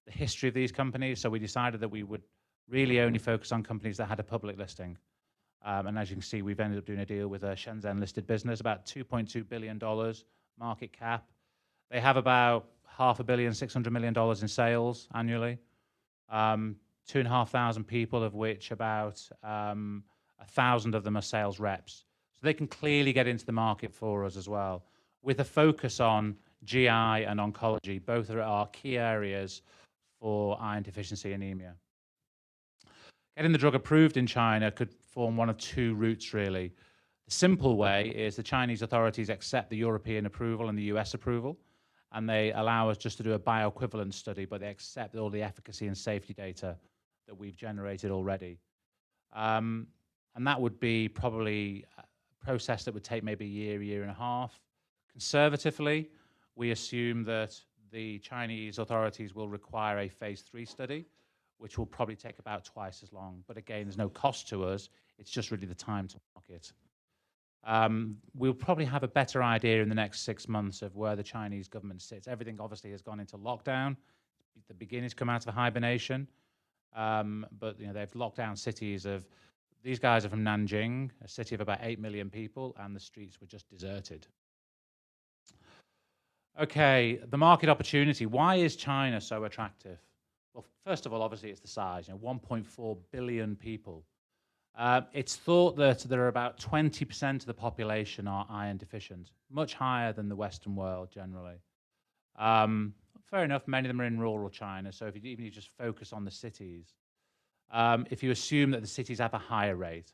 history of these companies, so we decided that we would really only focus on companies that had a public listing. And as you can see, we've ended up doing a deal with a Shenzhen-listed business, about $2.2 billion market cap. They have about $600 million in sales annually. 2,500 people, of which about 1,000 of them are sales reps. So they can clearly get into the market for us as well, with a focus on GI and oncology. Both are our key areas for iron deficiency anemia. Getting the drug approved in China could form one of two routes, really. The simple way is the Chinese authorities accept the European approval and the US approval, and they allow us just to do a bioequivalence study, but they accept all the efficacy and safety data that we've generated already. And that would be probably a process that would take maybe a year and a half. Conservatively, we assume that the Chinese authorities will require a phase 3 study, which will probably take about twice as long. But again, there's no cost to us. It's just really the time to market. We'll probably have a better idea in the next 6 months of where the Chinese government sits. Everything obviously has gone into lockdown. The beginners come out of hibernation. But they've locked down cities of, these guys are from Nanjing, a city of about 8 million people, and the streets were just deserted. Okay, the market opportunity. Why is China so attractive? Well, first of all, obviously, it's the size. 1.4 billion people. It's thought that there are about 20% of the population are iron deficient, much higher than the Western world generally. Fair enough, many of them are in rural China, so even if you just focus on the cities, if you assume that the cities have a higher rate,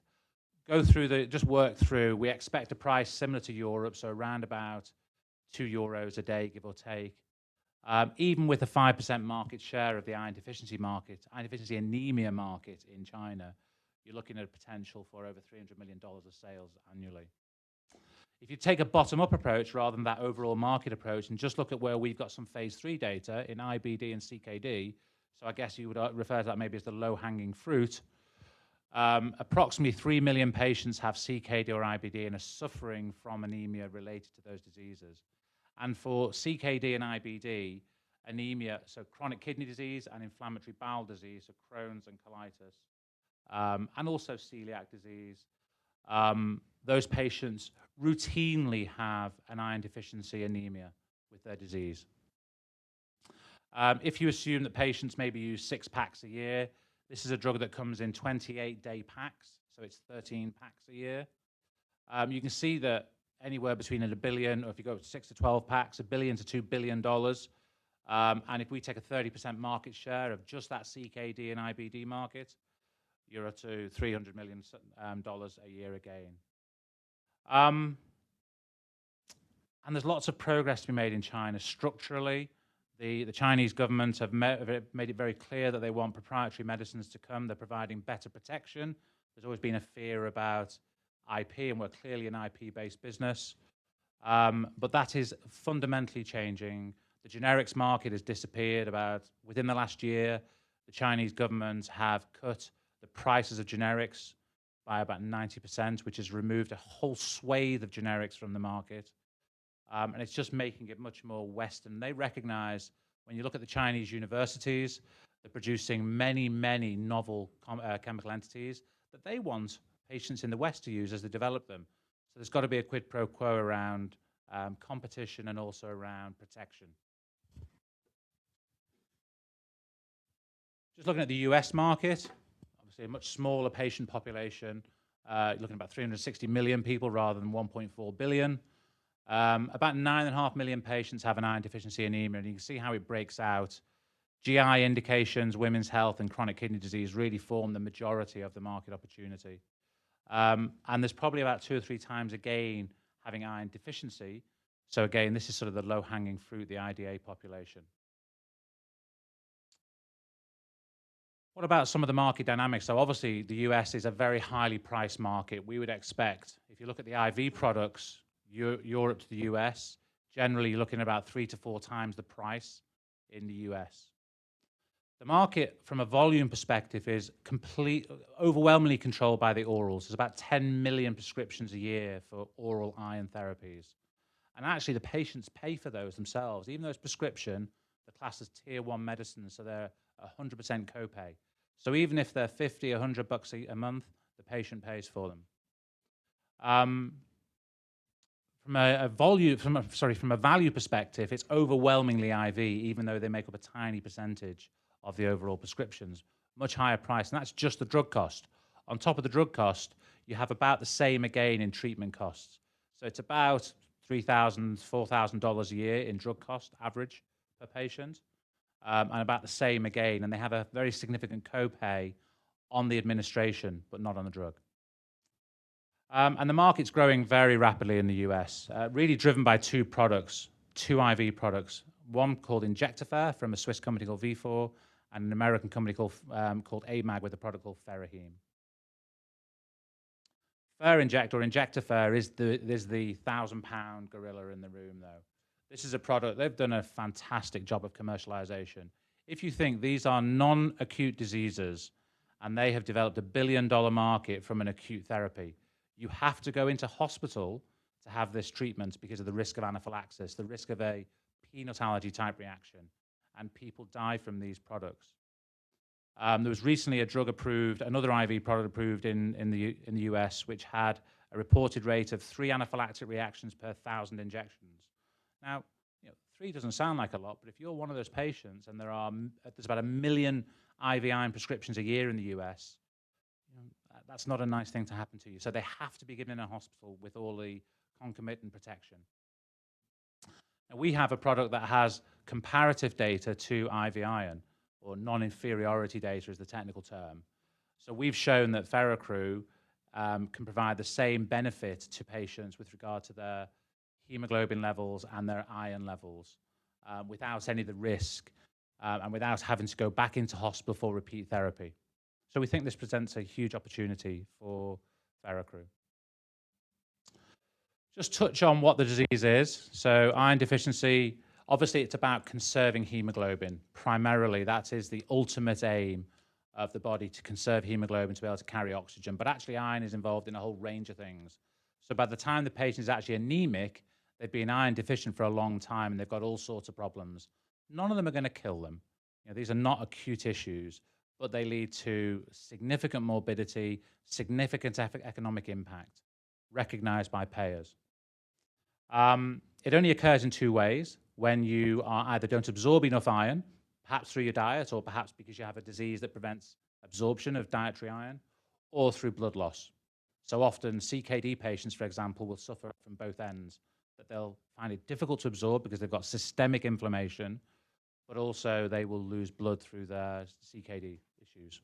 just work through, we expect a price similar to Europe, so around about €2 a day, give or take. Even with a 5% market share of the iron deficiency anemia market in China, you're looking at a potential for over $300 million of sales annually. If you take a bottom-up approach rather than that overall market approach and just look at where we've got some phase 3 data in IBD and CKD, so I guess you would refer to that maybe as the low-hanging fruit, approximately 3 million patients have CKD or IBD and are suffering from anemia related to those diseases. And for CKD and IBD, anemia, so chronic kidney disease and inflammatory bowel disease, so Crohn's and colitis, and also celiac disease, those patients routinely have an iron deficiency anemia with their disease. If you assume that patients maybe use 6 packs a year, this is a drug that comes in 28-day packs, so it's 13 packs a year. You can see that anywhere between $1 billion, or if you go 6 to 12 packs, $1 billion to $2 billion. And if we take a 30% market share of just that CKD and IBD market, you're up to $300 million a year again. And there's lots of progress to be made in China structurally. The Chinese government have made it very clear that they want proprietary medicines to come. They're providing better protection. There's always been a fear about IP, and we're clearly an IP-based business. But that is fundamentally changing. The generics market has disappeared within the last year. The Chinese government have cut the prices of generics by about 90%, which has removed a whole swathe of generics from the market. And it's just making it much more Western. They recognize, when you look at the Chinese universities, they're producing many, many novel chemical entities that they want patients in the West to use as they develop them. So there's got to be a quid pro quo around competition and also around protection. Just looking at the US market, obviously a much smaller patient population, looking at about 360 million people rather than 1.4 billion. About 9.5 million patients have an iron deficiency anemia, and you can see how it breaks out. GI indications, women's health, and chronic kidney disease really form the majority of the market opportunity. And there's probably about 2 or 3 times again having iron deficiency. So again, this is sort of the low-hanging fruit, the IDA population. What about some of the market dynamics? So obviously, the US is a very highly priced market. We would expect, if you look at the IV products, Europe to the US, generally you're looking at about 3 to 4 times the price in the US. The market, from a volume perspective, is overwhelmingly controlled by the orals. There's about 10 million prescriptions a year for oral iron therapies. And actually, the patients pay for those themselves. Even though it's prescription, the class is tier 1 medicines, so they're 100% copay. So even if they're $50, $100 a month, the patient pays for them. From a value perspective, it's overwhelmingly IV, even though they make up a tiny percentage of the overall prescriptions. Much higher price, and that's just the drug cost. On top of the drug cost, you have about the same again in treatment costs. So it's about $3,000, $4,000 a year in drug cost average per patient, and about the same again. And they have a very significant copay on the administration, but not on the drug. And the market's growing very rapidly in the US, really driven by 2 products, 2 IV products. One called Injectafer from a Swiss company called Vifor, and an American company called AMAG with a product called Ferraheme. Injectafer is the 1,000-pound gorilla in the room, though. This is a product, they've done a fantastic job of commercialization. If you think these are non-acute diseases, and they have developed $1 billion market from an acute therapy, you have to go into hospital to have this treatment because of the risk of anaphylaxis, the risk of a peanut allergy type reaction, and people die from these products. There was recently a drug approved, another IV product approved in the US, which had a reported rate of 3 anaphylactic reactions per 1,000 injections. Now, 3 doesn't sound like a lot, but if you're one of those patients and there's about 1 million IV iron prescriptions a year in the US, that's not a nice thing to happen to you. So they have to be given in a hospital with all the concomitant protection. Now, we have a product that has comparative data to IV iron, or non-inferiority data is the technical term. So we've shown that Ferrocru can provide the same benefit to patients with regard to their hemoglobin levels and their iron levels without any of the risk and without having to go back into hospital for repeat therapy. So we think this presents a huge opportunity for Ferrocru. Just touch on what the disease is. So iron deficiency, obviously it's about conserving hemoglobin. Primarily, that is the ultimate aim of the body, to conserve hemoglobin to be able to carry oxygen. But actually iron is involved in a whole range of things. So by the time the patient is actually anemic, they've been iron deficient for a long time and they've got all sorts of problems. None of them are going to kill them. These are not acute issues, but they lead to significant morbidity, significant economic impact, recognized by payers. It only occurs in 2 ways: when you either don't absorb enough iron, perhaps through your diet, or perhaps because you have a disease that prevents absorption of dietary iron, or through blood loss. So often CKD patients, for example, will suffer from both ends, that they'll find it difficult to absorb because they've got systemic inflammation, but also they will lose blood through their CKD issues.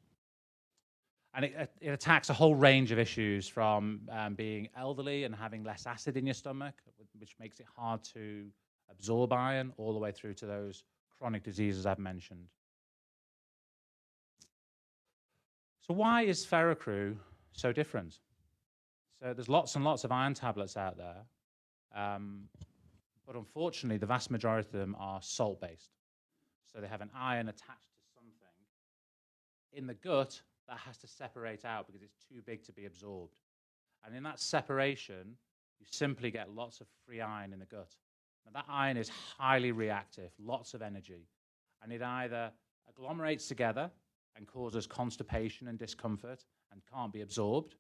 And it attacks a whole range of issues, from being elderly and having less acid in your stomach, which makes it hard to absorb iron, all the way through to those chronic diseases I've mentioned. So why is Ferrocru so different? So there's lots and lots of iron tablets out there, but unfortunately the vast majority of them are salt-based. So they have an iron attached to something in the gut that has to separate out because it's too big to be absorbed. And in that separation, you simply get lots of free iron in the gut. Now, that iron is highly reactive, lots of energy, and it either agglomerates together and causes constipation and discomfort and can't be absorbed,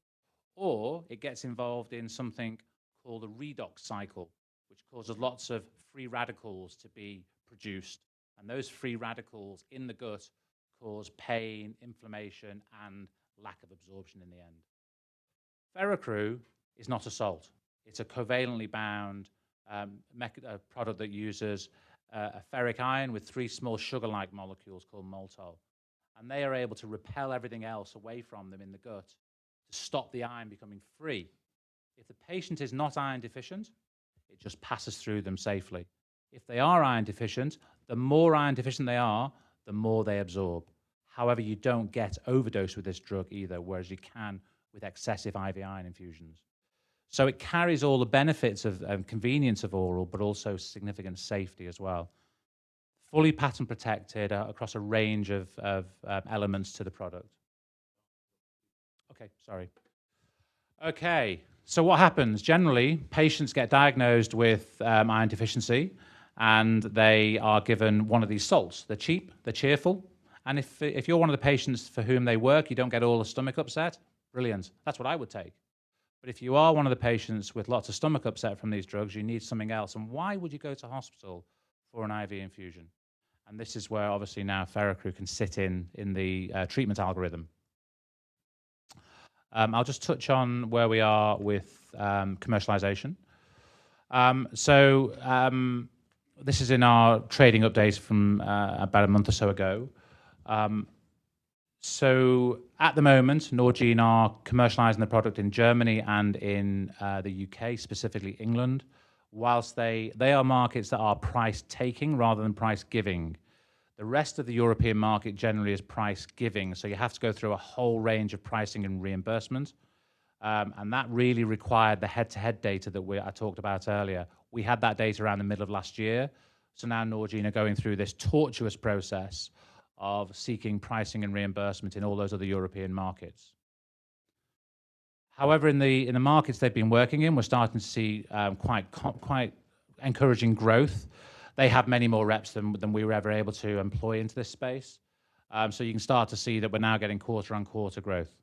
or it gets involved in something called a redox cycle, which causes lots of free radicals to be produced. And those free radicals in the gut cause pain, inflammation, and lack of absorption in the end. Ferrocru is not a salt. It's a covalently bound product that uses a ferric ion with 3 small sugar-like molecules called maltol. And they are able to repel everything else away from them in the gut to stop the iron becoming free. If the patient is not iron deficient, it just passes through them safely. If they are iron deficient, the more iron deficient they are, the more they absorb. However, you don't get overdose with this drug either, whereas you can with excessive IV iron infusions. So it carries all the benefits of convenience of oral, but also significant safety as well. Fully patent protected across a range of elements to the product. Okay, sorry. Okay, so what happens? Generally, patients get diagnosed with iron deficiency, and they are given one of these salts. They're cheap, they're cheerful, and if you're one of the patients for whom they work, you don't get all the stomach upset, brilliant. That's what I would take. But if you are one of the patients with lots of stomach upset from these drugs, you need something else. And why would you go to hospital for an IV infusion? And this is where obviously now Ferrocru can sit in the treatment algorithm. I'll just touch on where we are with commercialization. This is in our trading update from about a month or so ago. So at the moment, Norgine are commercializing the product in Germany and in the UK, specifically England, whilst they are markets that are price-taking rather than price-giving. The rest of the European market generally is price-giving, so you have to go through a whole range of pricing and reimbursement, and that really required the head-to-head data that I talked about earlier. We had that data around the middle of last year, so now Norgine are going through this tortuous process of seeking pricing and reimbursement in all those other European markets. However, in the markets they've been working in, we're starting to see quite encouraging growth. They have many more reps than we were ever able to employ into this space. So you can start to see that we're now getting quarter-on-quarter growth.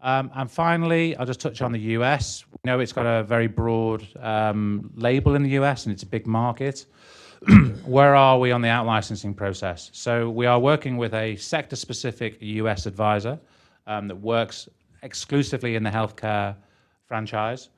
And finally, I'll just touch on the US. We know it's got a very broad label in the US and it's a big market. Where are we on the out-licensing process? So we are working with a sector-specific US advisor that works exclusively in the healthcare franchise.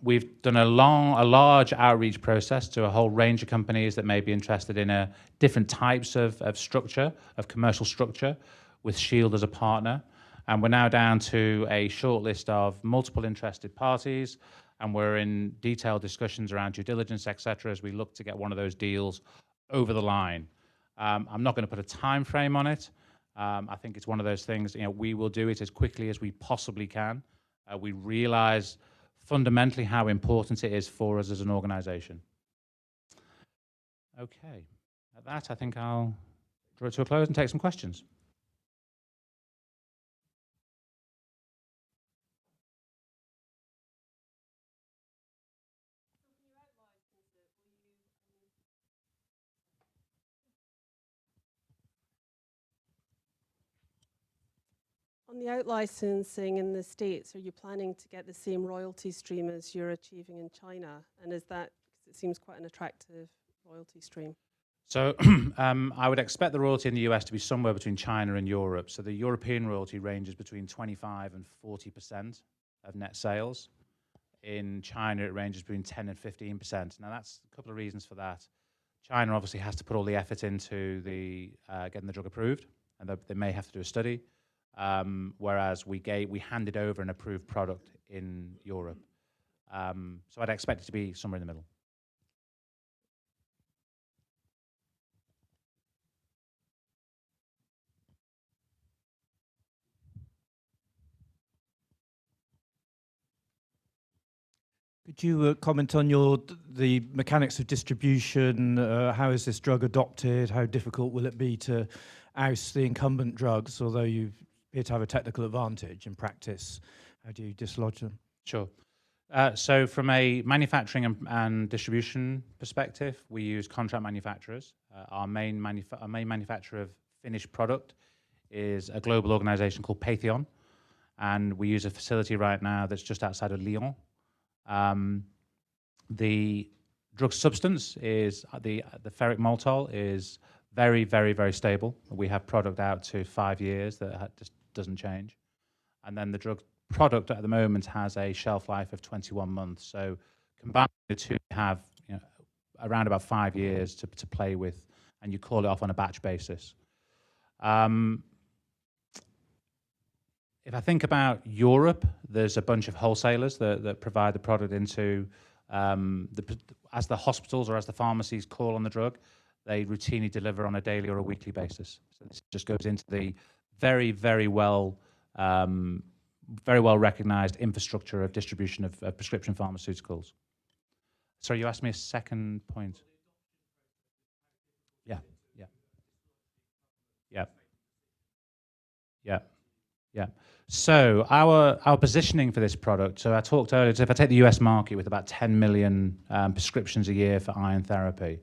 We've done a large outreach process to a whole range of companies that may be interested in different types of structure, of commercial structure, with Shield as a partner. And we're now down to a short list of multiple interested parties, and we're in detailed discussions around due diligence, et cetera, as we look to get one of those deals over the line. I'm not going to put a time frame on it. I think it's one of those things, we will do it as quickly as we possibly can. We realize fundamentally how important it is for us as an organization. Okay, at that, I think I'll draw it to a close and take some questions. On the out-licensing in the States, are you planning to get the same royalty stream as you're achieving in China? And is that, because it seems quite an attractive royalty stream? So I would expect the royalty in the US to be somewhere between China and Europe. So the European royalty ranges between 25 and 40% of net sales. In China, it ranges between 10 and 15%. Now, that's a couple of reasons for that. China obviously has to put all the effort into getting the drug approved, and they may have to do a study. Whereas we handed over an approved product in Europe. So I'd expect it to be somewhere in the middle. Could you comment on the mechanics of distribution? How is this drug adopted? How difficult will it be to oust the incumbent drugs, although you appear to have a technical advantage in practice? How do you dislodge them? Sure. So from a manufacturing and distribution perspective, we use contract manufacturers. Our main manufacturer of finished product is a global organization called Patheon, and we use a facility right now that's just outside of Lyon. The drug substance is the ferric maltol is very, very, very stable. We have product out to 5 years that just doesn't change. And then the drug product at the moment has a shelf life of 21 months. So combining the two, you have around about 5 years to play with, and you call it off on a batch basis. If I think about Europe, there's a bunch of wholesalers that provide the product into, as the hospitals or as the pharmacies call on the drug, they routinely deliver on a daily or a weekly basis. So this just goes into the very, very well recognized infrastructure of distribution of prescription pharmaceuticals. So you asked me a second point. Yeah. So our positioning for this product, so I talked earlier, so if I take the US market with about 10 million prescriptions a year for iron therapy,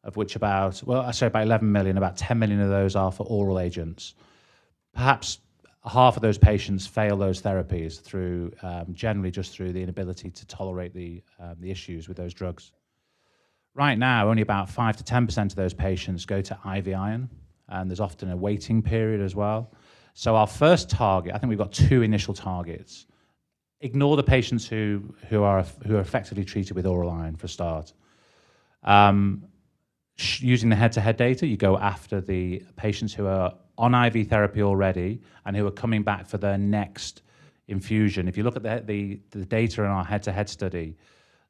of which about 11 million, about 10 million of those are for oral agents. Perhaps half of those patients fail those therapies through, generally just through the inability to tolerate the issues with those drugs. Right now, only about 5 to 10% of those patients go to IV iron, and there's often a waiting period as well. So our first target, I think we've got 2 initial targets. Ignore the patients who are effectively treated with oral iron for a start. Using the head-to-head data, you go after the patients who are on IV therapy already and who are coming back for their next infusion. If you look at the data in our head-to-head study,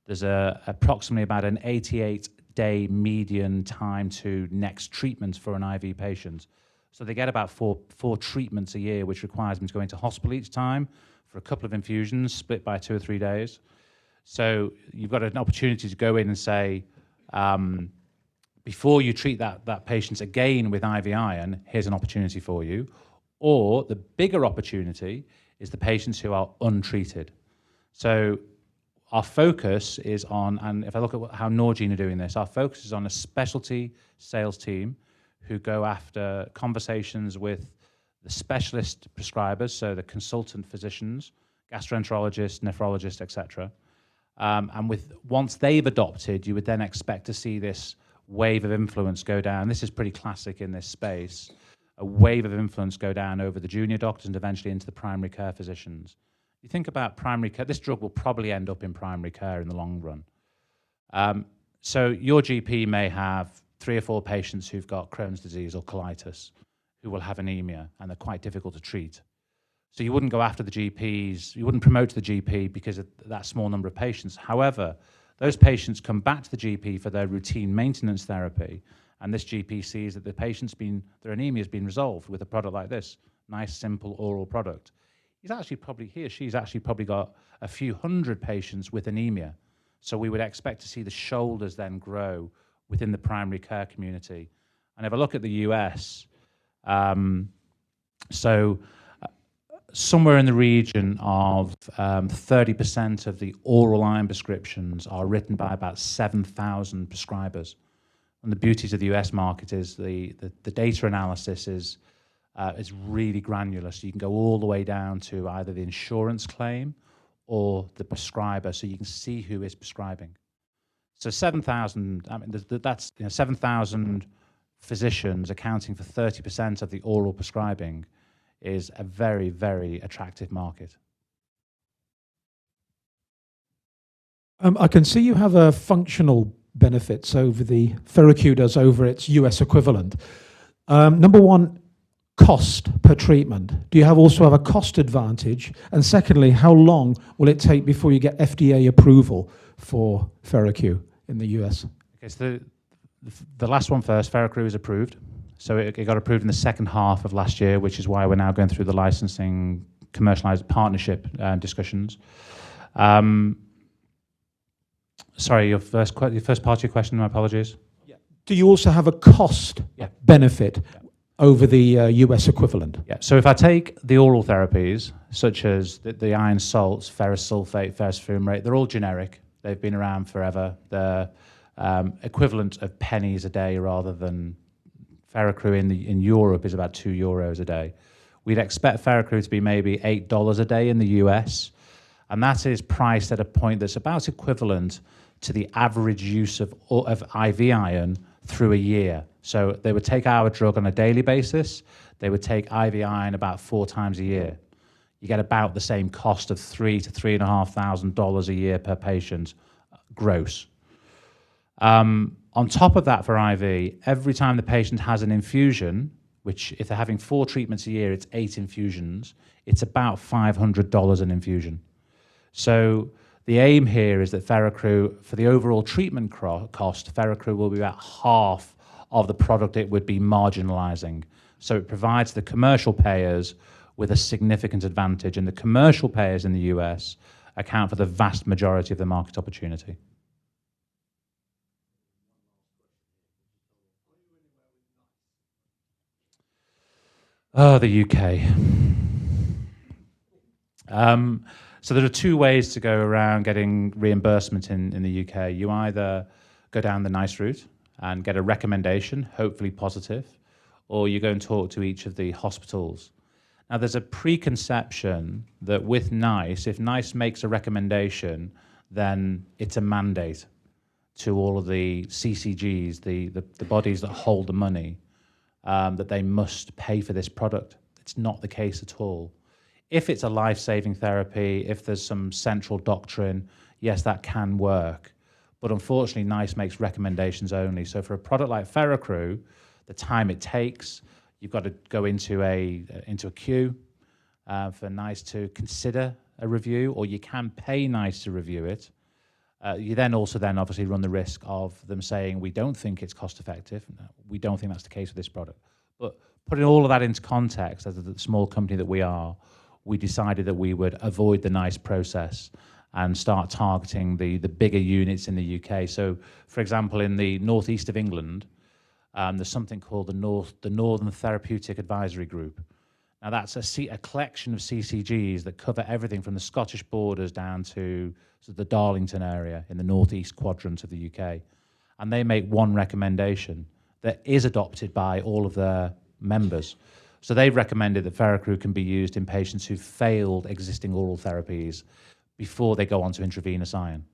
there's approximately about an 88-day median time to next treatment for an IV patient. So they get about four treatments a year, which requires them to go into hospital each time for a couple of infusions, split by 2 or 3 days. So you've got an opportunity to go in and say, before you treat that patient again with IV iron, here's an opportunity for you. Or the bigger opportunity is the patients who are untreated. So our focus is on, and if I look at how Norgine are doing this, our focus is on a specialty sales team who go after conversations with the specialist prescribers, so the consultant physicians, gastroenterologists, nephrologists, etc. And once they've adopted, you would then expect to see this wave of influence go down. This is pretty classic in this space. A wave of influence go down over the junior doctors and eventually into the primary care physicians. You think about primary care, this drug will probably end up in primary care in the long run. So your GP may have 3 or 4 patients who've got Crohn's disease or colitis who will have anemia, and they're quite difficult to treat. So you wouldn't go after the GPs, you wouldn't promote to the GP because of that small number of patients. However, those patients come back to the GP for their routine maintenance therapy, and this GP sees that their anemia has been resolved with a product like this, nice, simple oral product. He or she's actually probably got a few hundred patients with anemia. So we would expect to see the shoulders then grow within the primary care community. And if I look at the US, somewhere in the region of 30% of the oral iron prescriptions are written by about 7,000 prescribers. And the beauties of the US market is the data analysis is really granular. So you can go all the way down to either the insurance claim or the prescriber, so you can see who is prescribing. So 7,000, I mean, that's 7,000 physicians accounting for 30% of the oral prescribing is a very, very attractive market. I can see you have a functional benefits over the Ferroque does over its US equivalent. Number one, cost per treatment. Do you also have a cost advantage? And secondly, how long will it take before you get FDA approval for Ferroque in the US? Okay, so the last one first, Ferroque is approved. So it got approved in the second half of last year, which is why we're now going through the licensing, commercialized partnership discussions. Sorry, your first part of your question, my apologies. Yeah. Do you also have a cost benefit over the US equivalent? Yeah, so if I take the oral therapies, such as the iron salts, ferrous sulfate, ferrous fumarate, they're all generic. They've been around forever. They're equivalent of pennies a day rather than Ferroque in Europe is about €2 a day. We'd expect Ferroque to be maybe $8 a day in the US, and that is priced at a point that's about equivalent to the average use of IV iron through a year. So they would take our drug on a daily basis. They would take IV iron about 4 times a year. You get about the same cost of $3,000 to $3,500 a year per patient, gross. On top of that for IV, every time the patient has an infusion, which if they're having 4 treatments a year, it's 8 infusions, it's about $500 an infusion. So the aim here is that Ferroque, for the overall treatment cost, Ferroque will be about half of the product it would be marginalizing. So it provides the commercial payers with a significant advantage, and the commercial payers in the US account for the vast majority of the market opportunity. Oh, the UK. So there are 2 ways to go around getting reimbursement in the UK. You either go down the NICE route and get a recommendation, hopefully positive, or you go and talk to each of the hospitals. Now, there's a preconception that with NICE, if NICE makes a recommendation, then it's a mandate to all of the CCGs, the bodies that hold the money, that they must pay for this product. It's not the case at all. If it's a life-saving therapy, if there's some central doctrine, yes, that can work. But unfortunately, NICE makes recommendations only. So for a product like Ferroque, the time it takes, you've got to go into a queue for NICE to consider a review, or you can pay NICE to review it. You then obviously run the risk of them saying, we don't think it's cost effective. We don't think that's the case with this product. But putting all of that into context, as a small company that we are, we decided that we would avoid the NICE process and start targeting the bigger units in the UK. So, for example, in the northeast of England, there's something called the Northern Therapeutic Advisory Group. Now, that's a collection of CCGs that cover everything from the Scottish borders down to the Darlington area in the northeast quadrant of the UK. And they make one recommendation that is adopted by all of their members. So they've recommended that Ferrocru can be used in patients who've failed existing oral therapies before they go on to intravenous iron.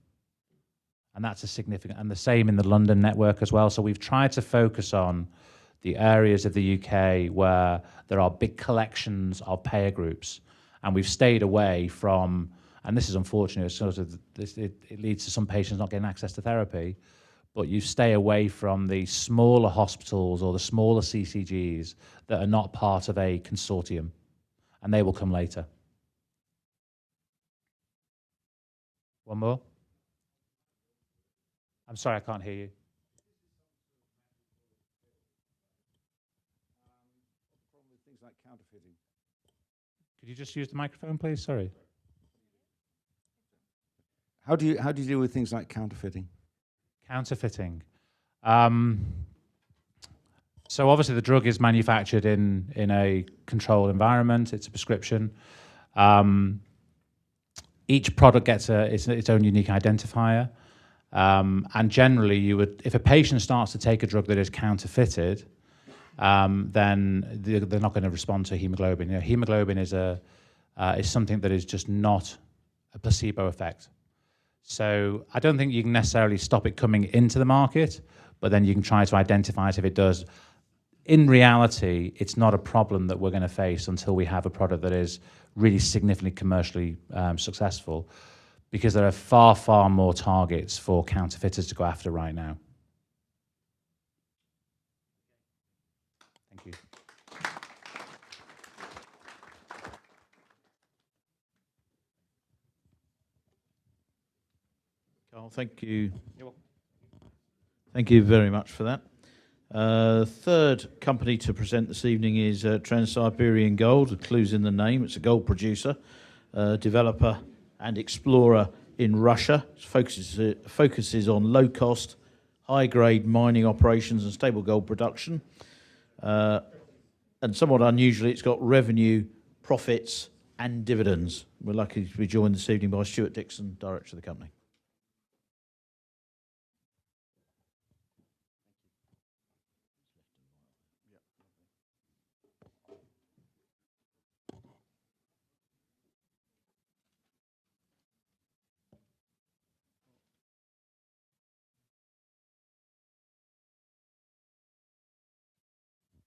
And that's a significant, and the same in the London network as well. So we've tried to focus on the areas of the UK where there are big collections of payer groups, and we've stayed away from, and this is unfortunate, it leads to some patients not getting access to therapy, but you stay away from the smaller hospitals or the smaller CCGs that are not part of a consortium, and they will come later. One more? I'm sorry, I can't hear you. Things like counterfeiting. Could you just use the microphone, please? Sorry. How do you deal with things like counterfeiting? Counterfeiting. So obviously the drug is manufactured in a controlled environment. It's a prescription. Each product gets its own unique identifier. And generally, if a patient starts to take a drug that is counterfeited, then they're not going to respond to hemoglobin. Hemoglobin is something that is just not a placebo effect. So I don't think you can necessarily stop it coming into the market, but then you can try to identify it if it does. In reality, it's not a problem that we're going to face until we have a product that is really significantly commercially successful, because there are far, far more targets for counterfeiters to go after right now. Thank you. Carl, thank you. You're welcome. Thank you very much for that. Third company to present this evening is Trans-Siberian Gold. The clue's in the name. It's a gold producer, developer and explorer in Russia. It focuses on low-cost, high-grade mining operations and stable gold production. And somewhat unusually, it's got revenue, profits and dividends. We're lucky to be joined this evening by Stuart Dixon, Director of the company.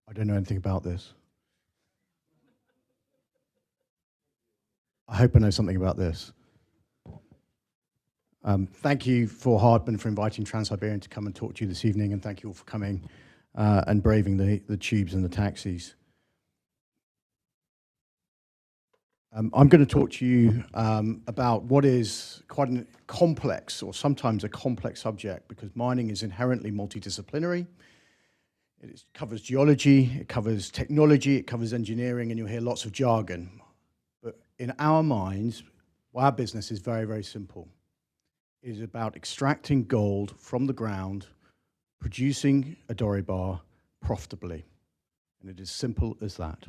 I don't know anything about this. I hope I know something about this. Thank you for Hardman for inviting Trans-Siberian to come and talk to you this evening, and thank you all for coming and braving the tubes and the taxis. I'm going to talk to you about what is quite a complex, or sometimes a complex subject, because mining is inherently multidisciplinary. It covers geology, it covers technology, it covers engineering, and you'll hear lots of jargon. But in our minds, our business is very, very simple. It is about extracting gold from the ground, producing a doré bar profitably. And it is simple as that.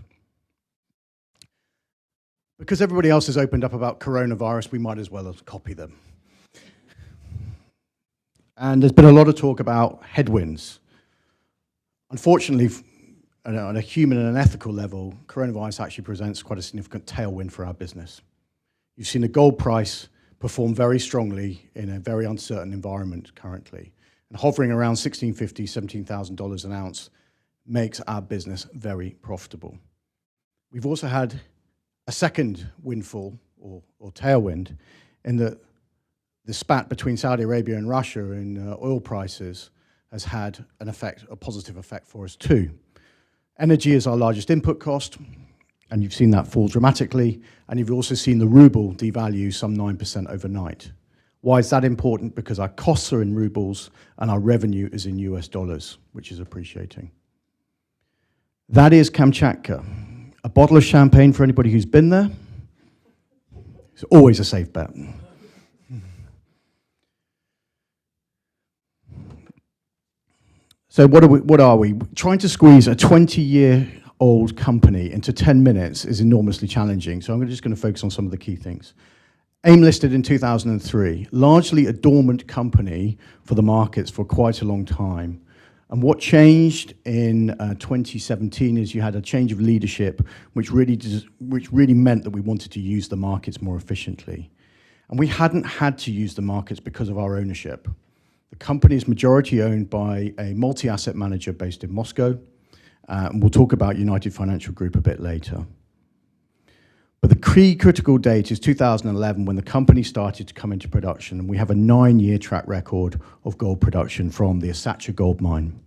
Because everybody else has opened up about coronavirus, we might as well copy them. And there's been a lot of talk about headwinds. Unfortunately, on a human and an ethical level, coronavirus actually presents quite a significant tailwind for our business. You've seen the gold price perform very strongly in a very uncertain environment currently. And hovering around $1,650, $17,000 an ounce makes our business very profitable. We've also had a second windfall, or tailwind, in that the spat between Saudi Arabia and Russia in oil prices has had an effect, a positive effect for us too. Energy is our largest input cost, and you've seen that fall dramatically, and you've also seen the ruble devalue some 9% overnight. Why is that important? Because our costs are in rubles and our revenue is in US dollars, which is appreciating. That is Kamchatka. A bottle of champagne for anybody who's been there. It's always a safe bet. So what are we? Trying to squeeze a 20-year-old company into 10 minutes is enormously challenging, so I'm just going to focus on some of the key things. AIM listed in 2003, largely a dormant company for the markets for quite a long time. And what changed in 2017 is you had a change of leadership, which really meant that we wanted to use the markets more efficiently. And we hadn't had to use the markets because of our ownership. The company is majority owned by a multi-asset manager based in Moscow. And we'll talk about United Financial Group a bit later. But the key critical date is 2011 when the company started to come into production, and we have a 9-year track record of gold production from the Asacha gold mine.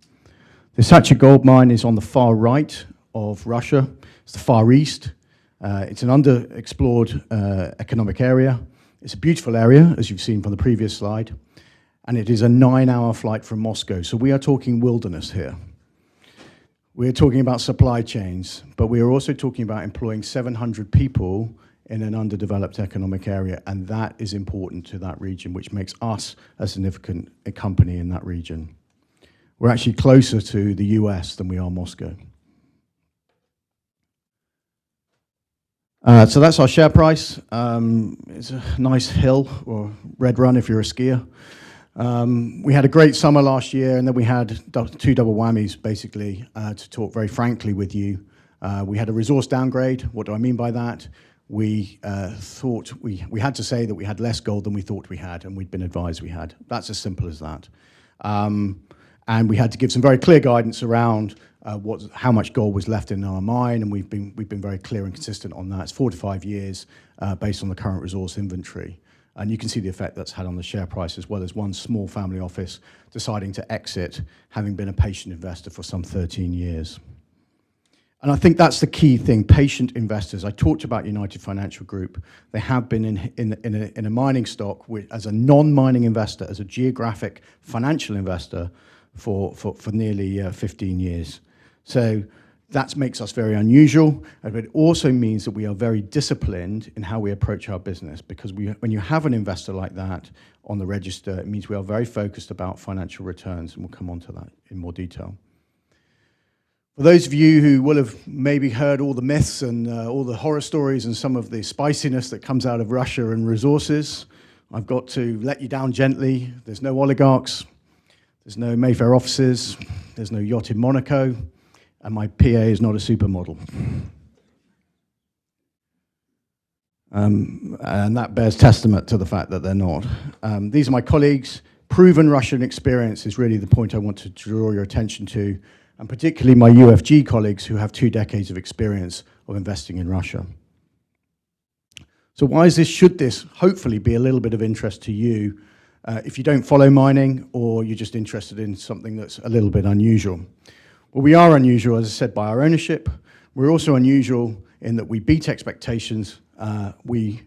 The Asacha gold mine is on the far right of Russia. It's the Far East. It's an underexplored economic area. It's a beautiful area, as you've seen from the previous slide, and it is a 9-hour flight from Moscow. So we are talking wilderness here. We're talking about supply chains, but we are also talking about employing 700 people in an underdeveloped economic area, and that is important to that region, which makes us a significant company in that region. We're actually closer to the US than we are Moscow. So that's our share price. It's a nice hill, or red run if you're a skier. We had a great summer last year, and then we had two double whammies, basically, to talk very frankly with you. We had a resource downgrade. What do I mean by that? We thought we had to say that we had less gold than we thought we had, and we'd been advised we had. That's as simple as that. And we had to give some very clear guidance around how much gold was left in our mine, and we've been very clear and consistent on that. It's 4 to 5 years based on the current resource inventory. And you can see the effect that's had on the share price, as well as one small family office deciding to exit, having been a patient investor for some 13 years. And I think that's the key thing, patient investors. I talked about United Financial Group. They have been in a mining stock as a non-mining investor, as a geographic financial investor for nearly 15 years. So that makes us very unusual, but it also means that we are very disciplined in how we approach our business, because when you have an investor like that on the register, it means we are very focused about financial returns, and we'll come on to that in more detail. For those of you who will have maybe heard all the myths and all the horror stories and some of the spiciness that comes out of Russia and resources, I've got to let you down gently. There's no oligarchs, there's no Mayfair offices, there's no yacht in Monaco, and my PA is not a supermodel. And that bears testament to the fact that they're not. These are my colleagues. Proven Russian experience is really the point I want to draw your attention to, and particularly my UFG colleagues who have 2 decades of experience of investing in Russia. So why is this? Should this hopefully be a little bit of interest to you if you don't follow mining, or you're just interested in something that's a little bit unusual? Well, we are unusual, as I said, by our ownership. We're also unusual in that we beat expectations. We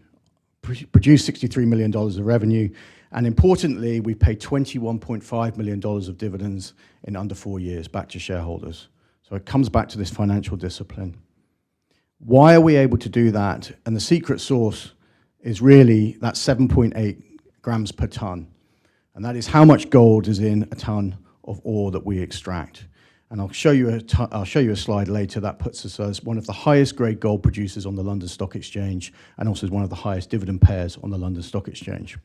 produced $63 million of revenue, and importantly, we paid $21.5 million of dividends in under 4 years back to shareholders. So it comes back to this financial discipline. Why are we able to do that? And the secret sauce is really that 7.8 grams per ton, and that is how much gold is in a ton of ore that we extract. And I'll show you a slide later that puts us as one of the highest grade gold producers on the London Stock Exchange, and also as one of the highest dividend payers on the London Stock Exchange.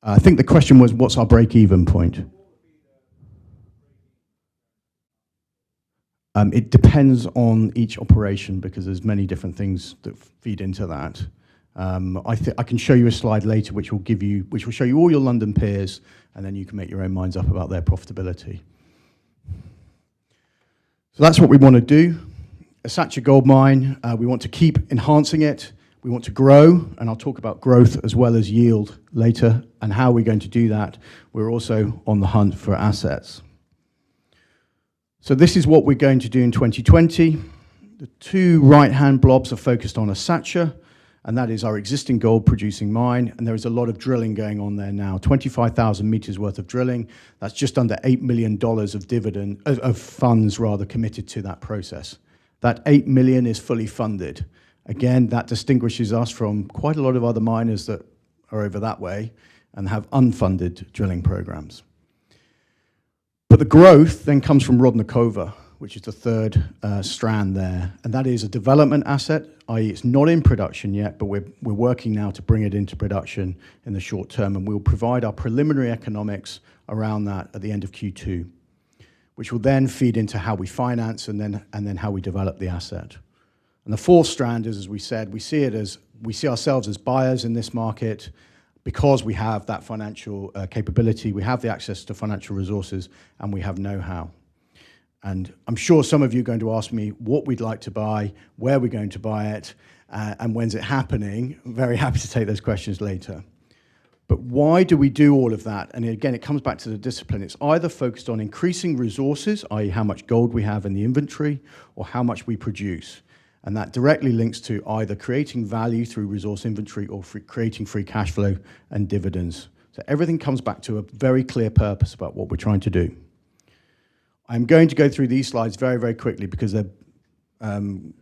I think the question was, what's our break-even point? It depends on each operation, because there's many different things that feed into that. I can show you a slide later which will show you all your London peers, and then you can make your own minds up about their profitability. So that's what we want to do. Asacha Gold Mine, we want to keep enhancing it. We want to grow, and I'll talk about growth as well as yield later, and how we're going to do that. We're also on the hunt for assets. So this is what we're going to do in 2020. The 2 right-hand blobs are focused on Asacha, and that is our existing gold producing mine, and there is a lot of drilling going on there now. 25,000 meters worth of drilling. That's just under $8 million of funds rather committed to that process. That 8 million is fully funded. Again, that distinguishes us from quite a lot of other miners that are over that way and have unfunded drilling programs. But the growth then comes from Rodnikova. which is the third strand there, and that is a development asset, i.e. it's not in production yet, but we're working now to bring it into production in the short term, and we'll provide our preliminary economics around that at the end of Q2, which will then feed into how we finance and then how we develop the asset. And the fourth strand is, as we said, we see ourselves as buyers in this market because we have that financial capability, we have the access to financial resources, and we have know-how. And I'm sure some of you are going to ask me what we'd like to buy, where we're going to buy it, and when's it happening. I'm very happy to take those questions later. But why do we do all of that? And again, it comes back to the discipline. It's either focused on increasing resources, i.e. how much gold we have in the inventory, or how much we produce. And that directly links to either creating value through resource inventory or creating free cash flow and dividends. So everything comes back to a very clear purpose about what we're trying to do. I'm going to go through these slides very, very quickly because they're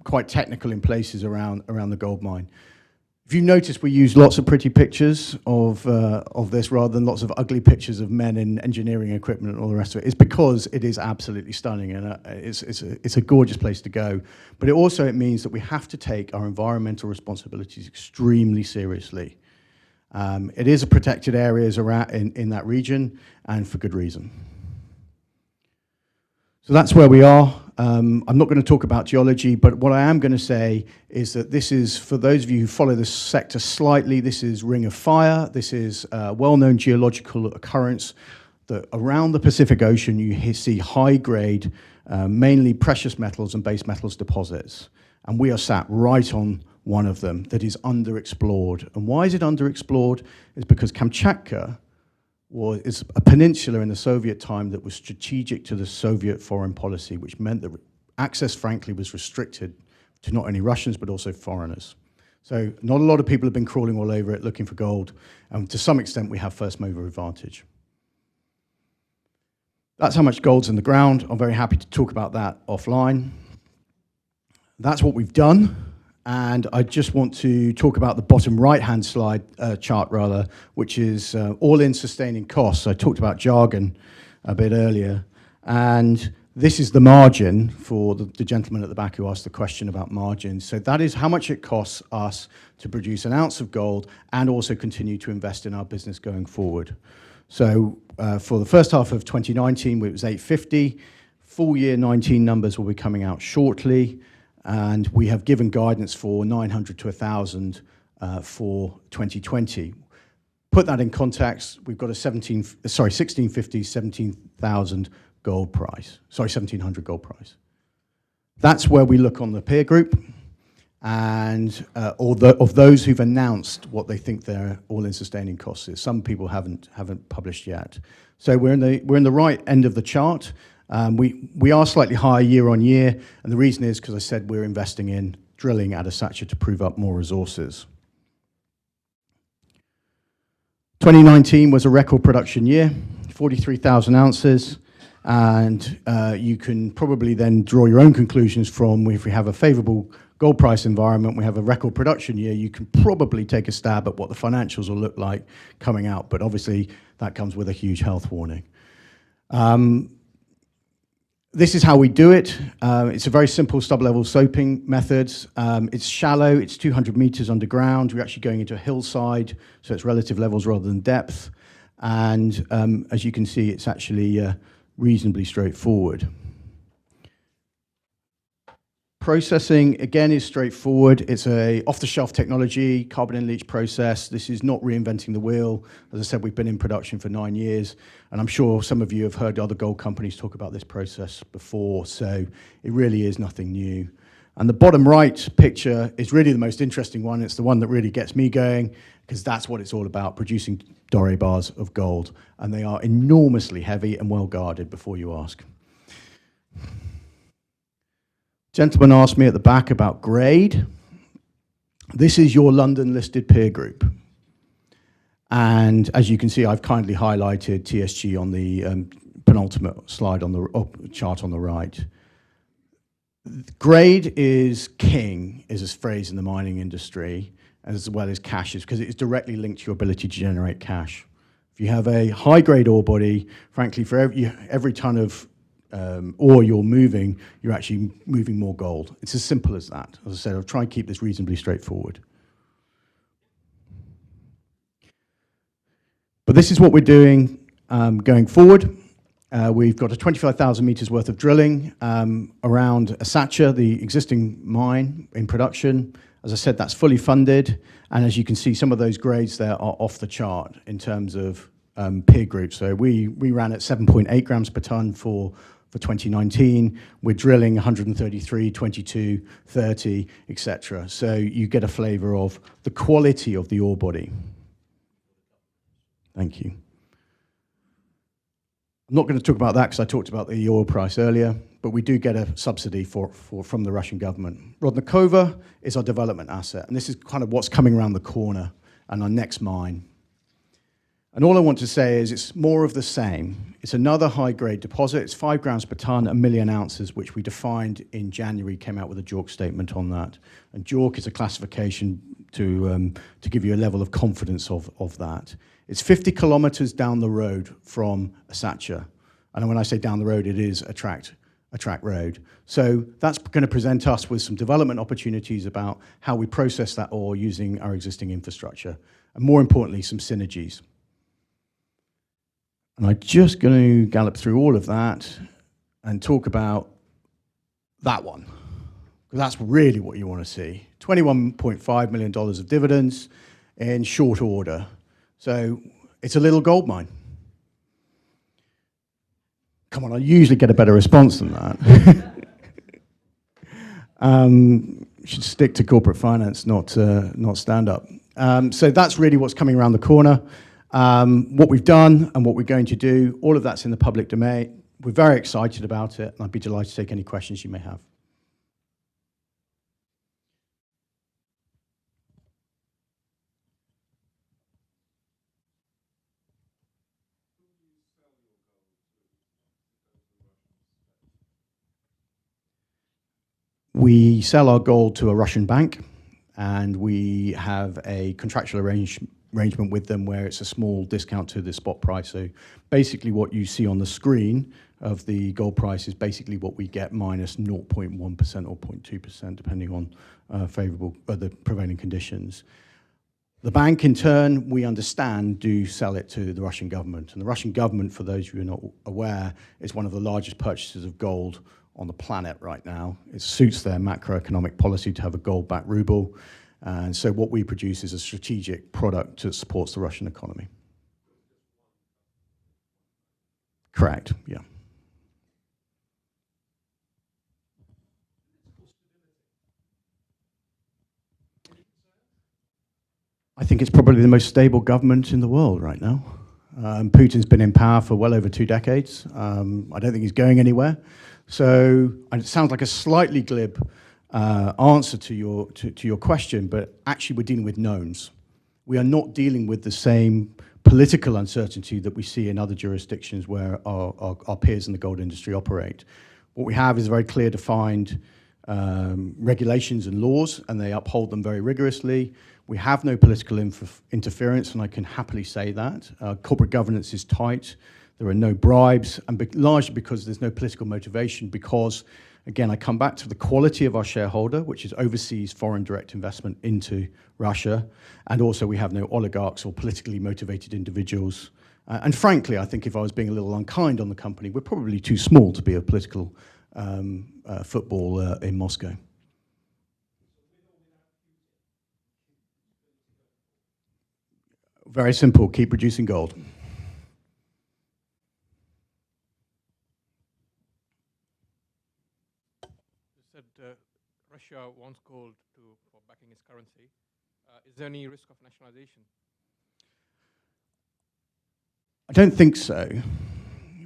quite technical in places around the gold mine. If you notice, we use lots of pretty pictures of this rather than lots of ugly pictures of men in engineering equipment and all the rest of it. It's because it is absolutely stunning, and it's a gorgeous place to go. But it means that we have to take our environmental responsibilities extremely seriously. It is a protected areas around in that region, and for good reason. So that's where we are. I'm not going to talk about geology, but what I am going to say is that this is, for those of you who follow this sector slightly, this is Ring of Fire. This is a well-known geological occurrence that around the Pacific Ocean you see high-grade, mainly precious metals and base metals deposits. And we are sat right on one of them that is underexplored. And why is it underexplored? It's because Kamchatka is a peninsula in the Soviet time that was strategic to the Soviet foreign policy, which meant that access, frankly, was restricted to not only Russians, but also foreigners. So not a lot of people have been crawling all over it looking for gold, and to some extent we have first mover advantage. That's how much gold's in the ground. I'm very happy to talk about that offline. That's what we've done. And I just want to talk about the bottom right-hand slide chart, rather, which is all-in sustaining costs. I talked about jargon a bit earlier. And this is the margin for the gentleman at the back who asked the question about margins. So that is how much it costs us to produce an ounce of gold and also continue to invest in our business going forward. So for the first half of 2019, it was $850. Full year 19 numbers will be coming out shortly. And we have given guidance for 900 to 1,000 for 2020. Put that in context, we've got a 1650, 17,000 gold price. Sorry, 1,700 gold price. That's where we look on the peer group, and of those who've announced what they think their all-in sustaining costs is. Some people haven't published yet. So we're in the right end of the chart. We are slightly higher year on year, and the reason is because I said we're investing in drilling at Asacha to prove up more resources. 2019 was a record production year, 43,000 ounces, and you can probably then draw your own conclusions from if we have a favorable gold price environment, we have a record production year, you can probably take a stab at what the financials will look like coming out, but obviously that comes with a huge health warning. This is how we do it. It's a very simple stub-level sloping method. It's shallow, it's 200 meters underground. We're actually going into a hillside, so it's relative levels rather than depth. And as you can see, it's actually reasonably straightforward. Processing, again, is straightforward. It's a off-the-shelf technology, carbon-in-leach process. This is not reinventing the wheel. As I said, we've been in production for 9 years, and I'm sure some of you have heard other gold companies talk about this process before, so it really is nothing new. And the bottom right picture is really the most interesting one. It's the one that really gets me going, because that's what it's all about, producing doré bars of gold, and they are enormously heavy and well guarded, before you ask. Gentleman asked me at the back about grade. This is your London-listed peer group. And as you can see, I've kindly highlighted TSG on the penultimate slide on the chart on the right. Grade is king, is a phrase in the mining industry, as well as cash, because it is directly linked to your ability to generate cash. If you have a high-grade ore body, frankly, for every ton of ore you're moving, you're actually moving more gold. It's as simple as that. As I said, I'll try and keep this reasonably straightforward. But this is what we're doing going forward. We've got a 25,000 meters worth of drilling around Asacha, the existing mine in production. As I said, that's fully funded. And as you can see, some of those grades there are off the chart in terms of peer groups. So we ran at 7.8 grams per ton for 2019. We're drilling 133, 22, 30, etc. So you get a flavor of the quality of the ore body. Thank you. I'm not going to talk about that because I talked about the oil price earlier, but we do get a subsidy from the Russian government. Rodnikova is our development asset, and this is kind of what's coming around the corner and our next mine. And all I want to say is it's more of the same. It's another high-grade deposit. It's 5 grams per ton, 1 million ounces, which we defined in January, came out with a JORC statement on that. And JORC is a classification to give you a level of confidence of that. It's 50 kilometers down the road from Asacha. And when I say down the road, it is a track road. So that's going to present us with some development opportunities about how we process that ore using our existing infrastructure. And more importantly, some synergies. And I'm just going to gallop through all of that and talk about that one, because that's really what you want to see. $21.5 million of dividends in short order. So it's a little gold mine. Come on, I usually get a better response than that. Should stick to corporate finance, not stand-up. So that's really what's coming around the corner. What we've done and what we're going to do, all of that's in the public domain. We're very excited about it, and I'd be delighted to take any questions you may have. We sell our gold to a Russian bank, and we have a contractual arrangement with them where it's a small discount to the spot price. So basically what you see on the screen of the gold price is basically what we get minus 0.1% or 0.2%, depending on the prevailing conditions. The bank, in turn, we understand, do sell it to the Russian government. And the Russian government, for those of you who are not aware, is one of the largest purchasers of gold on the planet right now. It suits their macroeconomic policy to have a gold-backed ruble. And so what we produce is a strategic product that supports the Russian economy. Correct, yeah. I think it's probably the most stable government in the world right now. Putin's been in power for well over 2 decades. I don't think he's going anywhere. So, and it sounds like a slightly glib answer to your question, but actually we're dealing with knowns. We are not dealing with the same political uncertainty that we see in other jurisdictions where our peers in the gold industry operate. What we have is very clear defined regulations and laws, and they uphold them very rigorously. We have no political interference, and I can happily say that. Corporate governance is tight. There are no bribes, and largely because there's no political motivation, because, again, I come back to the quality of our shareholder, which is overseas foreign direct investment into Russia, and also we have no oligarchs or politically motivated individuals. And frankly, I think if I was being a little unkind on the company, we're probably too small to be a political football in Moscow. Very simple, keep producing gold. Russia wants gold for backing its currency. Is there any risk of nationalization? I don't think so.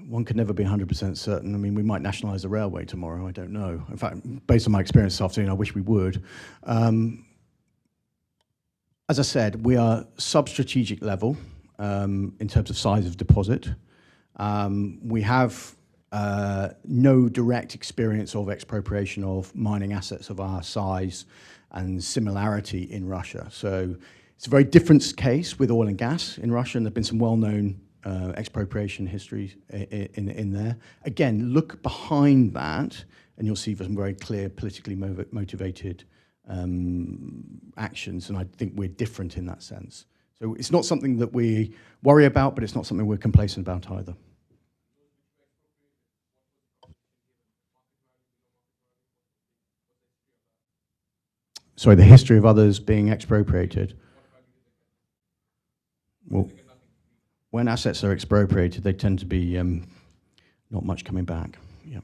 One can never be 100% certain. I mean, we might nationalize the railway tomorrow, I don't know. In fact, based on my experience this afternoon, I wish we would. As I said, we are sub-strategic level in terms of size of deposit. We have no direct experience of expropriation of mining assets of our size and similarity in Russia. So it's a very different case with oil and gas in Russia, and there have been some well-known expropriation history in there. Again, look behind that, and you'll see some very clear politically motivated actions, and I think we're different in that sense. So it's not something that we worry about, but it's not something we're complacent about either. Sorry, the history of others being expropriated. Well, when assets are expropriated, they tend to be not much coming back. Yeah.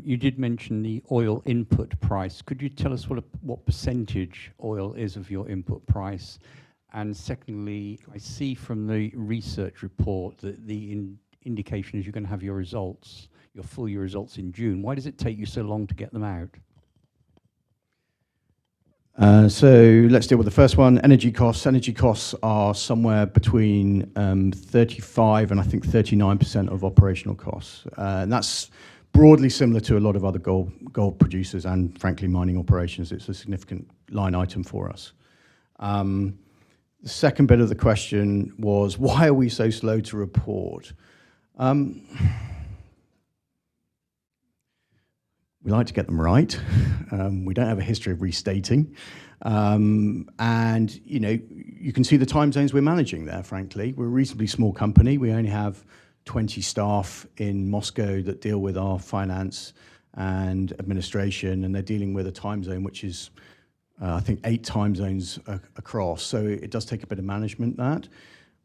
You did mention the oil input price. Could you tell us what percentage oil is of your input price? And secondly, I see from the research report that the indication is you're going to have your results, your full year results in June. Why does it take you so long to get them out? So let's deal with the first one, energy costs. Energy costs are somewhere between 35 and I think 39% of operational costs. And that's broadly similar to a lot of other gold producers and, frankly, mining operations. It's a significant line item for us. The second bit of the question was, why are we so slow to report? We like to get them right. We don't have a history of restating. And, you know, you can see the time zones we're managing there, frankly. We're a reasonably small company. We only have 20 staff in Moscow that deal with our finance and administration, and they're dealing with a time zone which is, I think, 8 time zones across. So it does take a bit of management, that.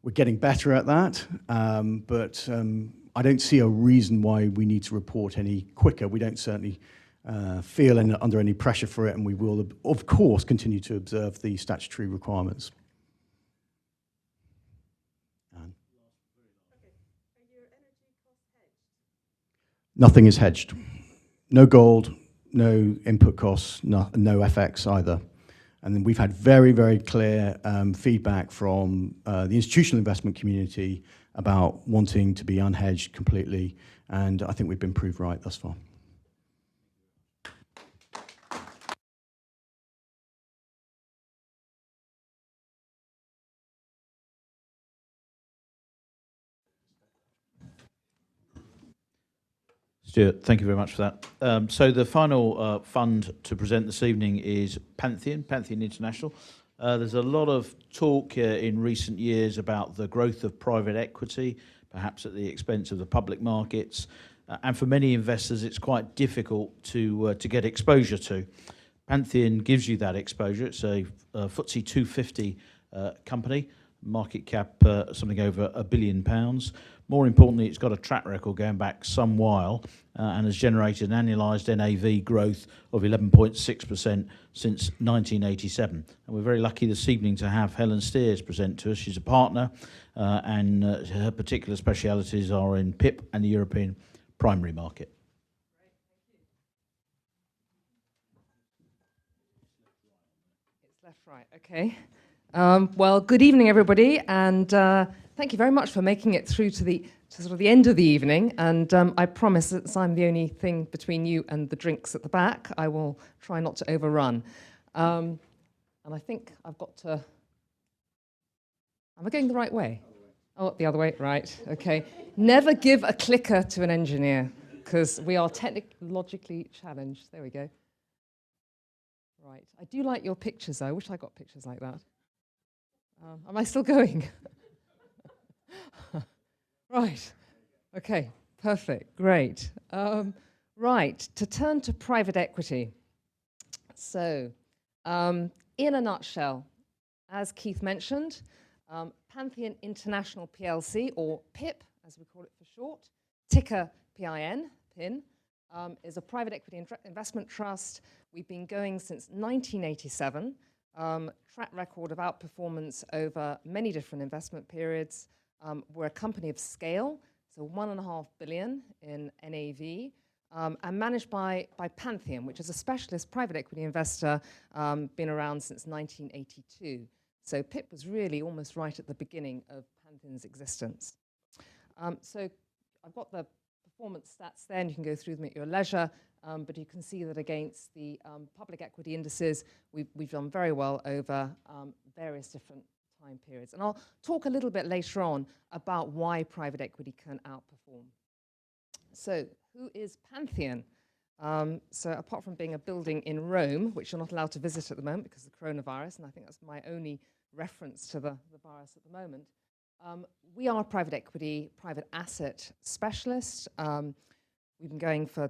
We're getting better at that, but I don't see a reason why we need to report any quicker. We don't certainly feel under any pressure for it, and we will, of course, continue to observe the statutory requirements. Nothing is hedged. No gold, no input costs, no FX either. And then we've had very, very clear feedback from the institutional investment community about wanting to be unhedged completely, and I think we've been proved right thus far. Stuart, thank you very much for that. So the final fund to present this evening is Pantheon International. There's a lot of talk in recent years about the growth of private equity, perhaps at the expense of the public markets. And for many investors, it's quite difficult to get exposure to. Pantheon gives you that exposure. It's a FTSE 250 company, market cap something over £1 billion. More importantly, it's got a track record going back some while and has generated an annualised NAV growth of 11.6% since 1987. And we're very lucky this evening to have Helen Steers present to us. She's a partner and her particular specialities are in PIP and the European primary market. It's left, right, okay. Well, good evening, everybody, and thank you very much for making it through to sort of the end of the evening. And I promise that I'm the only thing between you and the drinks at the back. I will try not to overrun. And I think I've got to. Am I going the right way? Oh, the other way, right? Okay. Never give a clicker to an engineer because we are technologically challenged. There we go. Right. I do like your pictures, though. I wish I got pictures like that. Am I still going? Right. Okay. Perfect. Great. Right. To turn to private equity. So, in a nutshell, as Keith mentioned, Pantheon International PLC, or PIP, as we call it for short, ticker PIN, is a private equity investment trust. We've been going since 1987. Track record of outperformance over many different investment periods. We're a company of scale, so $1.5 billion in NAV, and managed by Pantheon, which is a specialist private equity investor, been around since 1982. So PIP was really almost right at the beginning of Pantheon's existence. So I've got the performance stats there, and you can go through them at your leisure. but you can see that against the public equity indices, we've done very well over various different time periods. And I'll talk a little bit later on about why private equity can outperform. So who is Pantheon? So apart from being a building in Rome, which you're not allowed to visit at the moment because of the coronavirus, and I think that's my only reference to the virus at the moment, we are a private equity, private asset specialist. We've been going for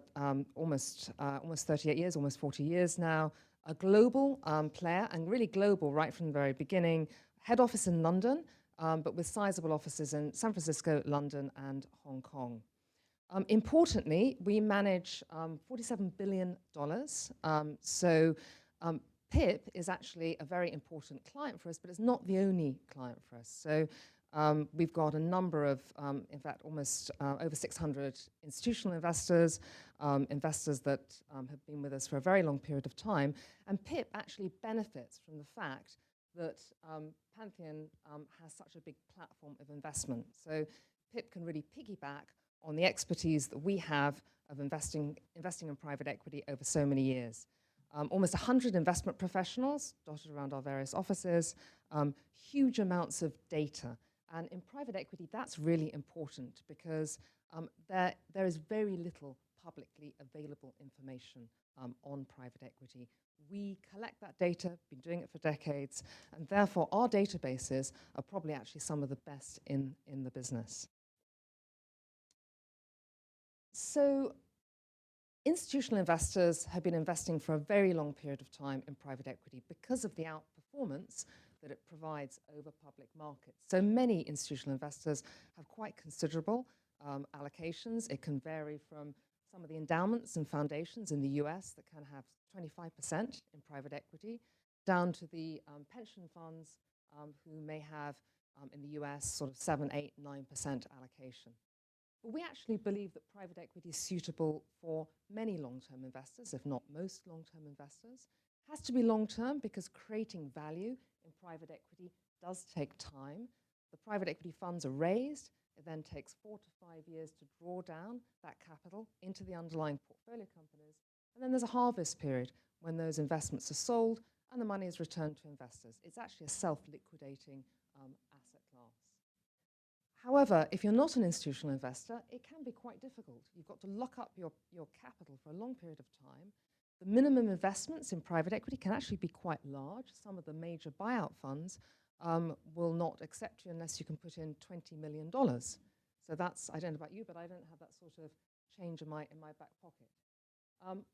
almost 38 years, almost 40 years now. A global player, and really global right from the very beginning. Head office in London, but with sizable offices in San Francisco, London, and Hong Kong. Importantly, we manage $47 billion. PIP is actually a very important client for us, but it's not the only client for us. So we've got a number of, in fact, almost over 600 institutional investors, investors that have been with us for a very long period of time. And PIP actually benefits from the fact that Pantheon has such a big platform of investment. So PIP can really piggyback on the expertise that we have of investing in private equity over so many years. Almost 100 investment professionals dotted around our various offices, huge amounts of data. And in private equity, that's really important because there is very little publicly available information on private equity. We collect that data, been doing it for decades, and therefore our databases are probably actually some of the best in the business. So institutional investors have been investing for a very long period of time in private equity because of the outperformance that it provides over public markets. So many institutional investors have quite considerable allocations. It can vary from some of the endowments and foundations in the US that can have 25% in private equity, down to the pension funds who may have in the US sort of 7, 8, 9% allocation. But we actually believe that private equity is suitable for many long-term investors, if not most long-term investors. It has to be long-term because creating value in private equity does take time. The private equity funds are raised. It then takes 4 to 5 years to draw down that capital into the underlying portfolio companies. And then there's a harvest period when those investments are sold and the money is returned to investors. It's actually a self-liquidating asset class. However, if you're not an institutional investor, it can be quite difficult. You've got to lock up your capital for a long period of time. The minimum investments in private equity can actually be quite large. Some of the major buyout funds will not accept you unless you can put in $20 million. So that's, I don't know about you, but I don't have that sort of change in my back pocket.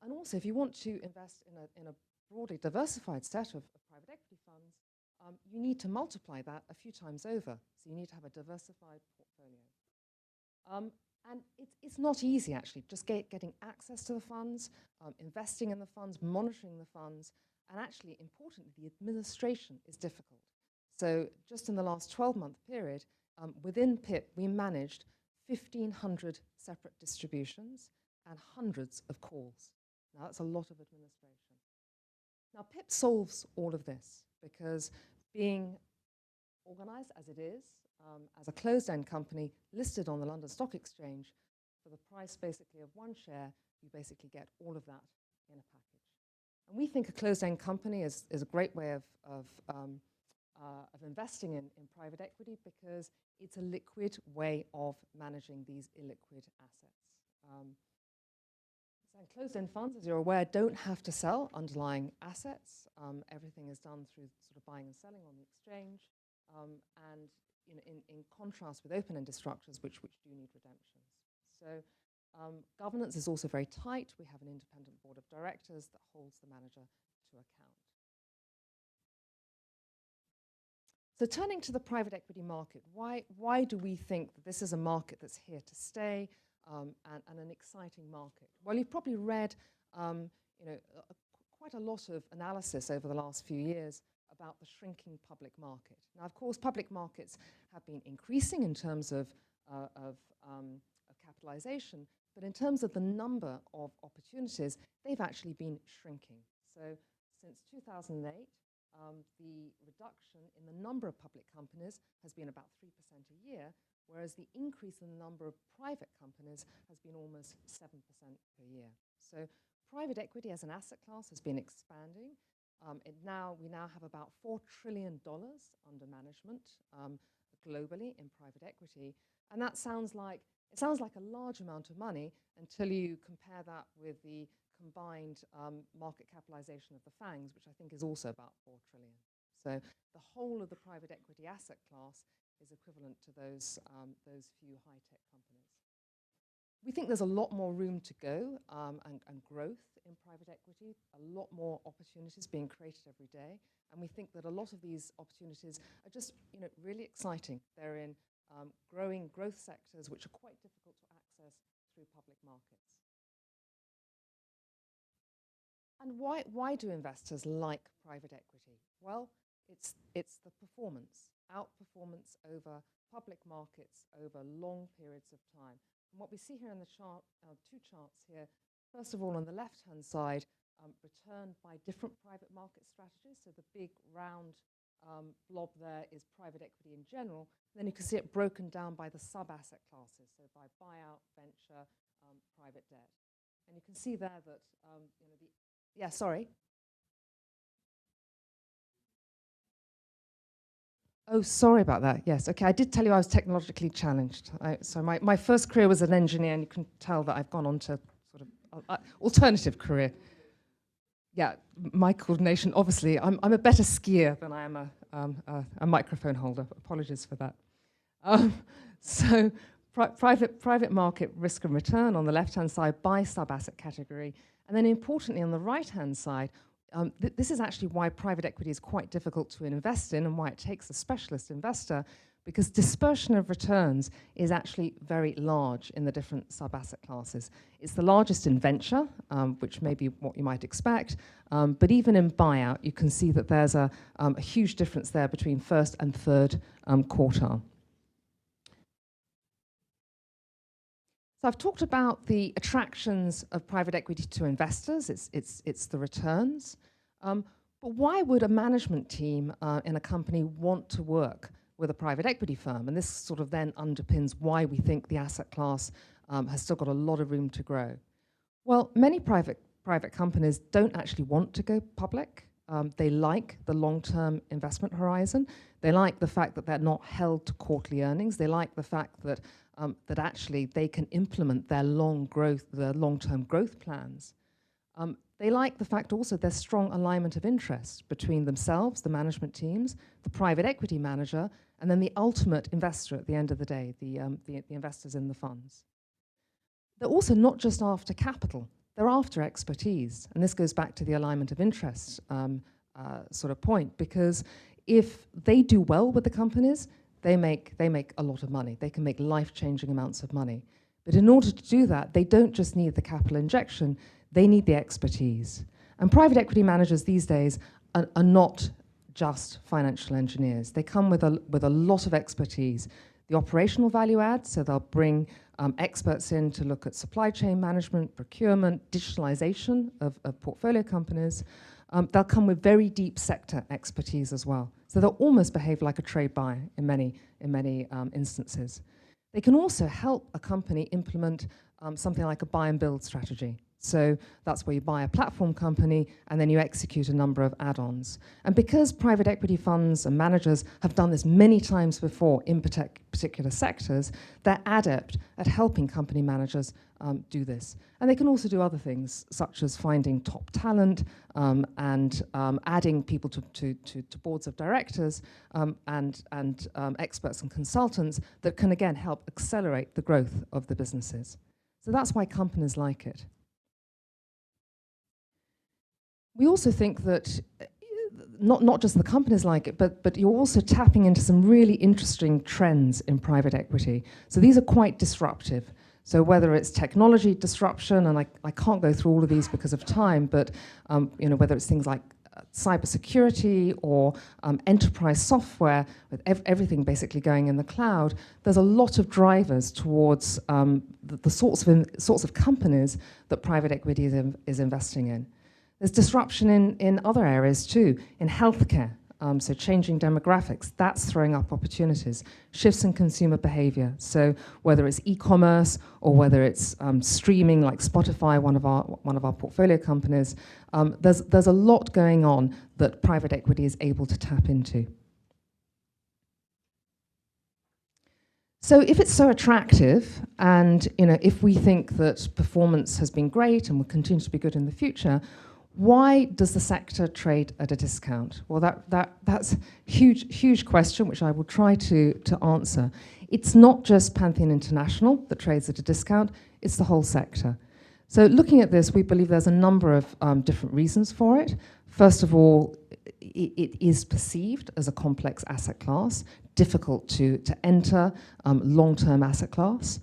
And also, if you want to invest in a broadly diversified set of private equity funds, you need to multiply that a few times over. So you need to have a diversified portfolio. And it's not easy, actually, just getting access to the funds, investing in the funds, monitoring the funds, and actually, importantly, the administration is difficult. So just in the last 12-month period, within PIP, we managed 1,500 separate distributions and hundreds of calls. Now, that's a lot of administration. Now, PIP solves all of this because being organized as it is, as a closed-end company listed on the London Stock Exchange, for the price basically of one share, you basically get all of that in a package. And we think a closed-end company is a great way of investing in private equity because it's a liquid way of managing these illiquid assets. So closed-end funds, as you're aware, don't have to sell underlying assets. Everything is done through sort of buying and selling on the exchange. And in contrast with open-ended structures, which do need redemptions. So governance is also very tight. We have an independent board of directors that holds the manager to account. So turning to the private equity market, why do we think that this is a market that's here to stay and an exciting market? Well, you've probably read quite a lot of analysis over the last few years about the shrinking public market. Now, of course, public markets have been increasing in terms of capitalization, but in terms of the number of opportunities, they've actually been shrinking. So since 2008, the reduction in the number of public companies has been about 3% a year, whereas the increase in the number of private companies has been almost 7% per year. So private equity as an asset class has been expanding. We now have about $4 trillion under management globally in private equity, and it sounds like a large amount of money until you compare that with the combined market capitalization of the FANGs, which I think is also about 4 trillion. So the whole of the private equity asset class is equivalent to those few high-tech companies. We think there's a lot more room to go and growth in private equity, a lot more opportunities being created every day, and we think that a lot of these opportunities are just really exciting. They're in growing growth sectors which are quite difficult to access through public markets. And why do investors like private equity? Well, it's the performance, outperformance over public markets over long periods of time. And what we see here in the chart, two charts here, first of all, on the left-hand side, return by different private market strategies. So the big round blob there is private equity in general. And then you can see it broken down by the sub-asset classes, so by buyout, venture, private debt. And you can see there that, yeah, sorry. Oh, sorry about that. Yes, okay. I did tell you I was technologically challenged. So my first career was an engineer, and you can tell that I've gone on to sort of alternative career. Yeah, my coordination, obviously, I'm a better skier than I am a microphone holder. Apologies for that. So private market risk and return on the left-hand side by sub-asset category. And then importantly, on the right-hand side, this is actually why private equity is quite difficult to invest in and why it takes a specialist investor, because dispersion of returns is actually very large in the different sub-asset classes. It's the largest in venture, which may be what you might expect, but even in buyout, you can see that there's a huge difference there between first and third quartile. So I've talked about the attractions of private equity to investors. It's the returns. But why would a management team in a company want to work with a private equity firm? And this sort of then underpins why we think the asset class has still got a lot of room to grow. Well, many private companies don't actually want to go public. They like the long-term investment horizon. They like the fact that they're not held to quarterly earnings. They like the fact that that actually they can implement their long-term growth plans. They like the fact also there's strong alignment of interest between themselves, the management teams, the private equity manager, and then the ultimate investor at the end of the day, the investors in the funds. They're also not just after capital, they're after expertise. And this goes back to the alignment of interest sort of point, because if they do well with the companies, they make a lot of money. They can make life-changing amounts of money. But in order to do that, they don't just need the capital injection, they need the expertise. And private equity managers these days are not just financial engineers. They come with a lot of expertise. The operational value add, so they'll bring experts in to look at supply chain management, procurement, digitalization of portfolio companies. They'll come with very deep sector expertise as well. So they'll almost behave like a trade buyer in many instances. They can also help a company implement something like a buy and build strategy. So that's where you buy a platform company and then you execute a number of add-ons. And because private equity funds and managers have done this many times before in particular sectors, they're adept at helping company managers do this. And they can also do other things, such as finding top talent and adding people to boards of directors and experts and consultants that can, again, help accelerate the growth of the businesses. So that's why companies like it. We also think that not just the companies like it, but you're also tapping into some really interesting trends in private equity. So these are quite disruptive. So whether it's technology disruption, and I can't go through all of these because of time, but whether it's things like cybersecurity or enterprise software, with everything basically going in the cloud, there's a lot of drivers towards the sorts of companies that private equity is investing in. There's disruption in other areas too, in healthcare. So changing demographics, that's throwing up opportunities. Shifts in consumer behavior. So whether it's e-commerce or whether it's streaming like Spotify, one of our portfolio companies, there's a lot going on that private equity is able to tap into. So if it's so attractive, and if we think that performance has been great and will continue to be good in the future, why does the sector trade at a discount? Well, that's a huge question, which I will try to answer. It's not just Pantheon International that trades at a discount, it's the whole sector. So looking at this, we believe there's a number of different reasons for it. First of all, it is perceived as a complex asset class, difficult to enter, long-term asset class.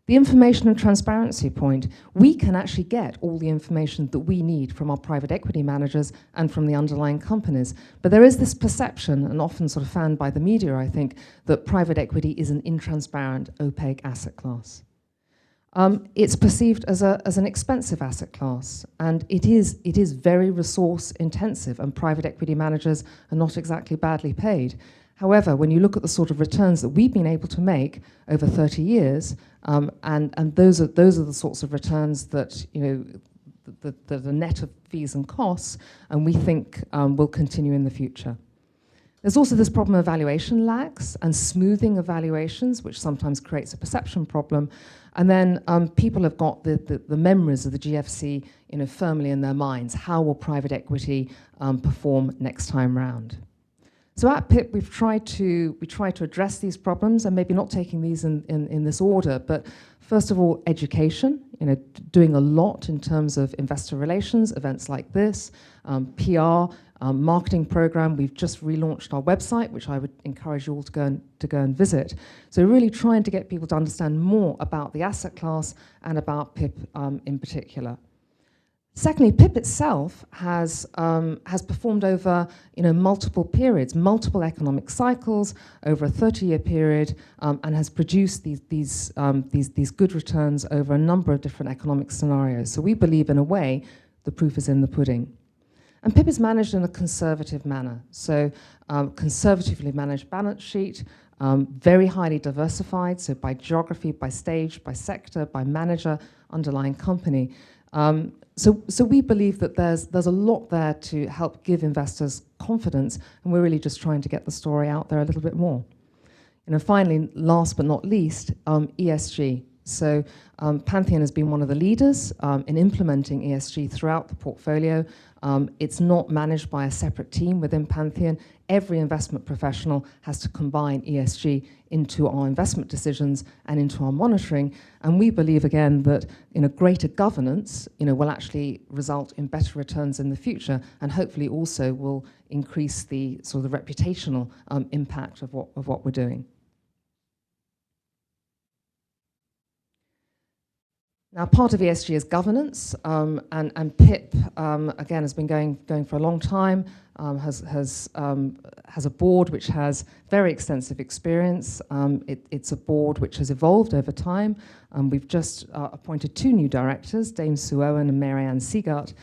The information and transparency point, we can actually get all the information that we need from our private equity managers and from the underlying companies. But there is this perception, and often sort of fanned by the media, I think, that private equity is an intransparent, opaque asset class. It's perceived as an expensive asset class, and it is very resource intensive, and private equity managers are not exactly badly paid. However, when you look at the sort of returns that we've been able to make over 30 years, and those are the sorts of returns that the net of fees and costs, and we think will continue in the future. There's also this problem of valuation lags and smoothing of valuations, which sometimes creates a perception problem. And then people have got the memories of the GFC firmly in their minds. How will private equity perform next time round? So at PIP, we try to address these problems, and maybe not taking these in this order, but first of all, education, doing a lot in terms of investor relations, events like this, PR, marketing program. We've just relaunched our website, which I would encourage you all to go and visit. So really trying to get people to understand more about the asset class and about PIP in particular. Secondly, PIP itself has performed over multiple periods, multiple economic cycles over a 30-year period, and has produced these good returns over a number of different economic scenarios. So we believe, in a way, the proof is in the pudding. And PIP is managed in a conservative manner. So conservatively managed balance sheet, very highly diversified, so by geography, by stage, by sector, by manager, underlying company. So we believe that there's a lot there to help give investors confidence, and we're really just trying to get the story out there a little bit more. And finally, last but not least, ESG. So Pantheon has been one of the leaders in implementing ESG throughout the portfolio. It's not managed by a separate team within Pantheon. Every investment professional has to combine ESG into our investment decisions and into our monitoring. And we believe, again, that greater governance will actually result in better returns in the future, and hopefully also will increase the sort of reputational impact of what we're doing. Now, part of ESG is governance, and PIP, again, has been going for a long time, has a board which has very extensive experience. It's a board which has evolved over time. We've just appointed 2 new directors, Dame Sue Owen and Mary-Ann Seagart.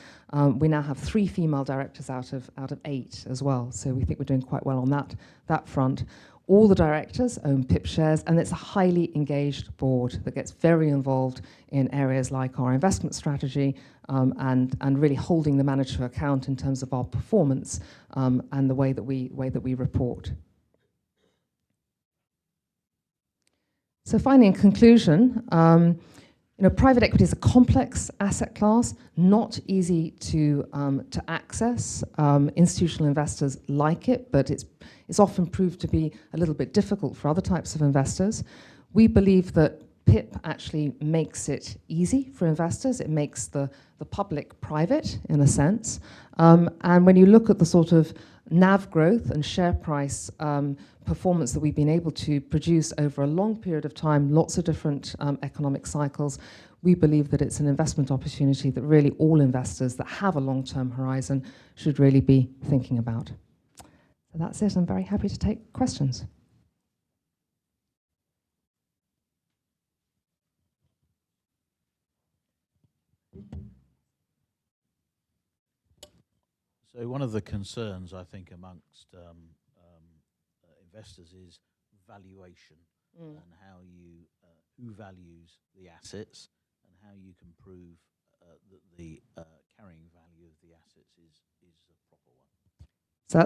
We now have 3 female directors out of 8 as well, so we think we're doing quite well on that front. All the directors own PIP shares, and it's a highly engaged board that gets very involved in areas like our investment strategy and really holding the manager to account in terms of our performance and the way that we report. So finally, in conclusion, private equity is a complex asset class, not easy to access. Institutional investors like it, but it's often proved to be a little bit difficult for other types of investors. We believe that PIP actually makes it easy for investors. It makes the public private, in a sense. And when you look at the sort of NAV growth and share price performance that we've been able to produce over a long period of time, lots of different economic cycles, we believe that it's an investment opportunity that really all investors that have a long-term horizon should really be thinking about. So that's it. I'm very happy to take questions. So one of the concerns, I think, amongst investors is valuation and how you who values the assets and how you can prove that the carrying value of the assets is a proper one. So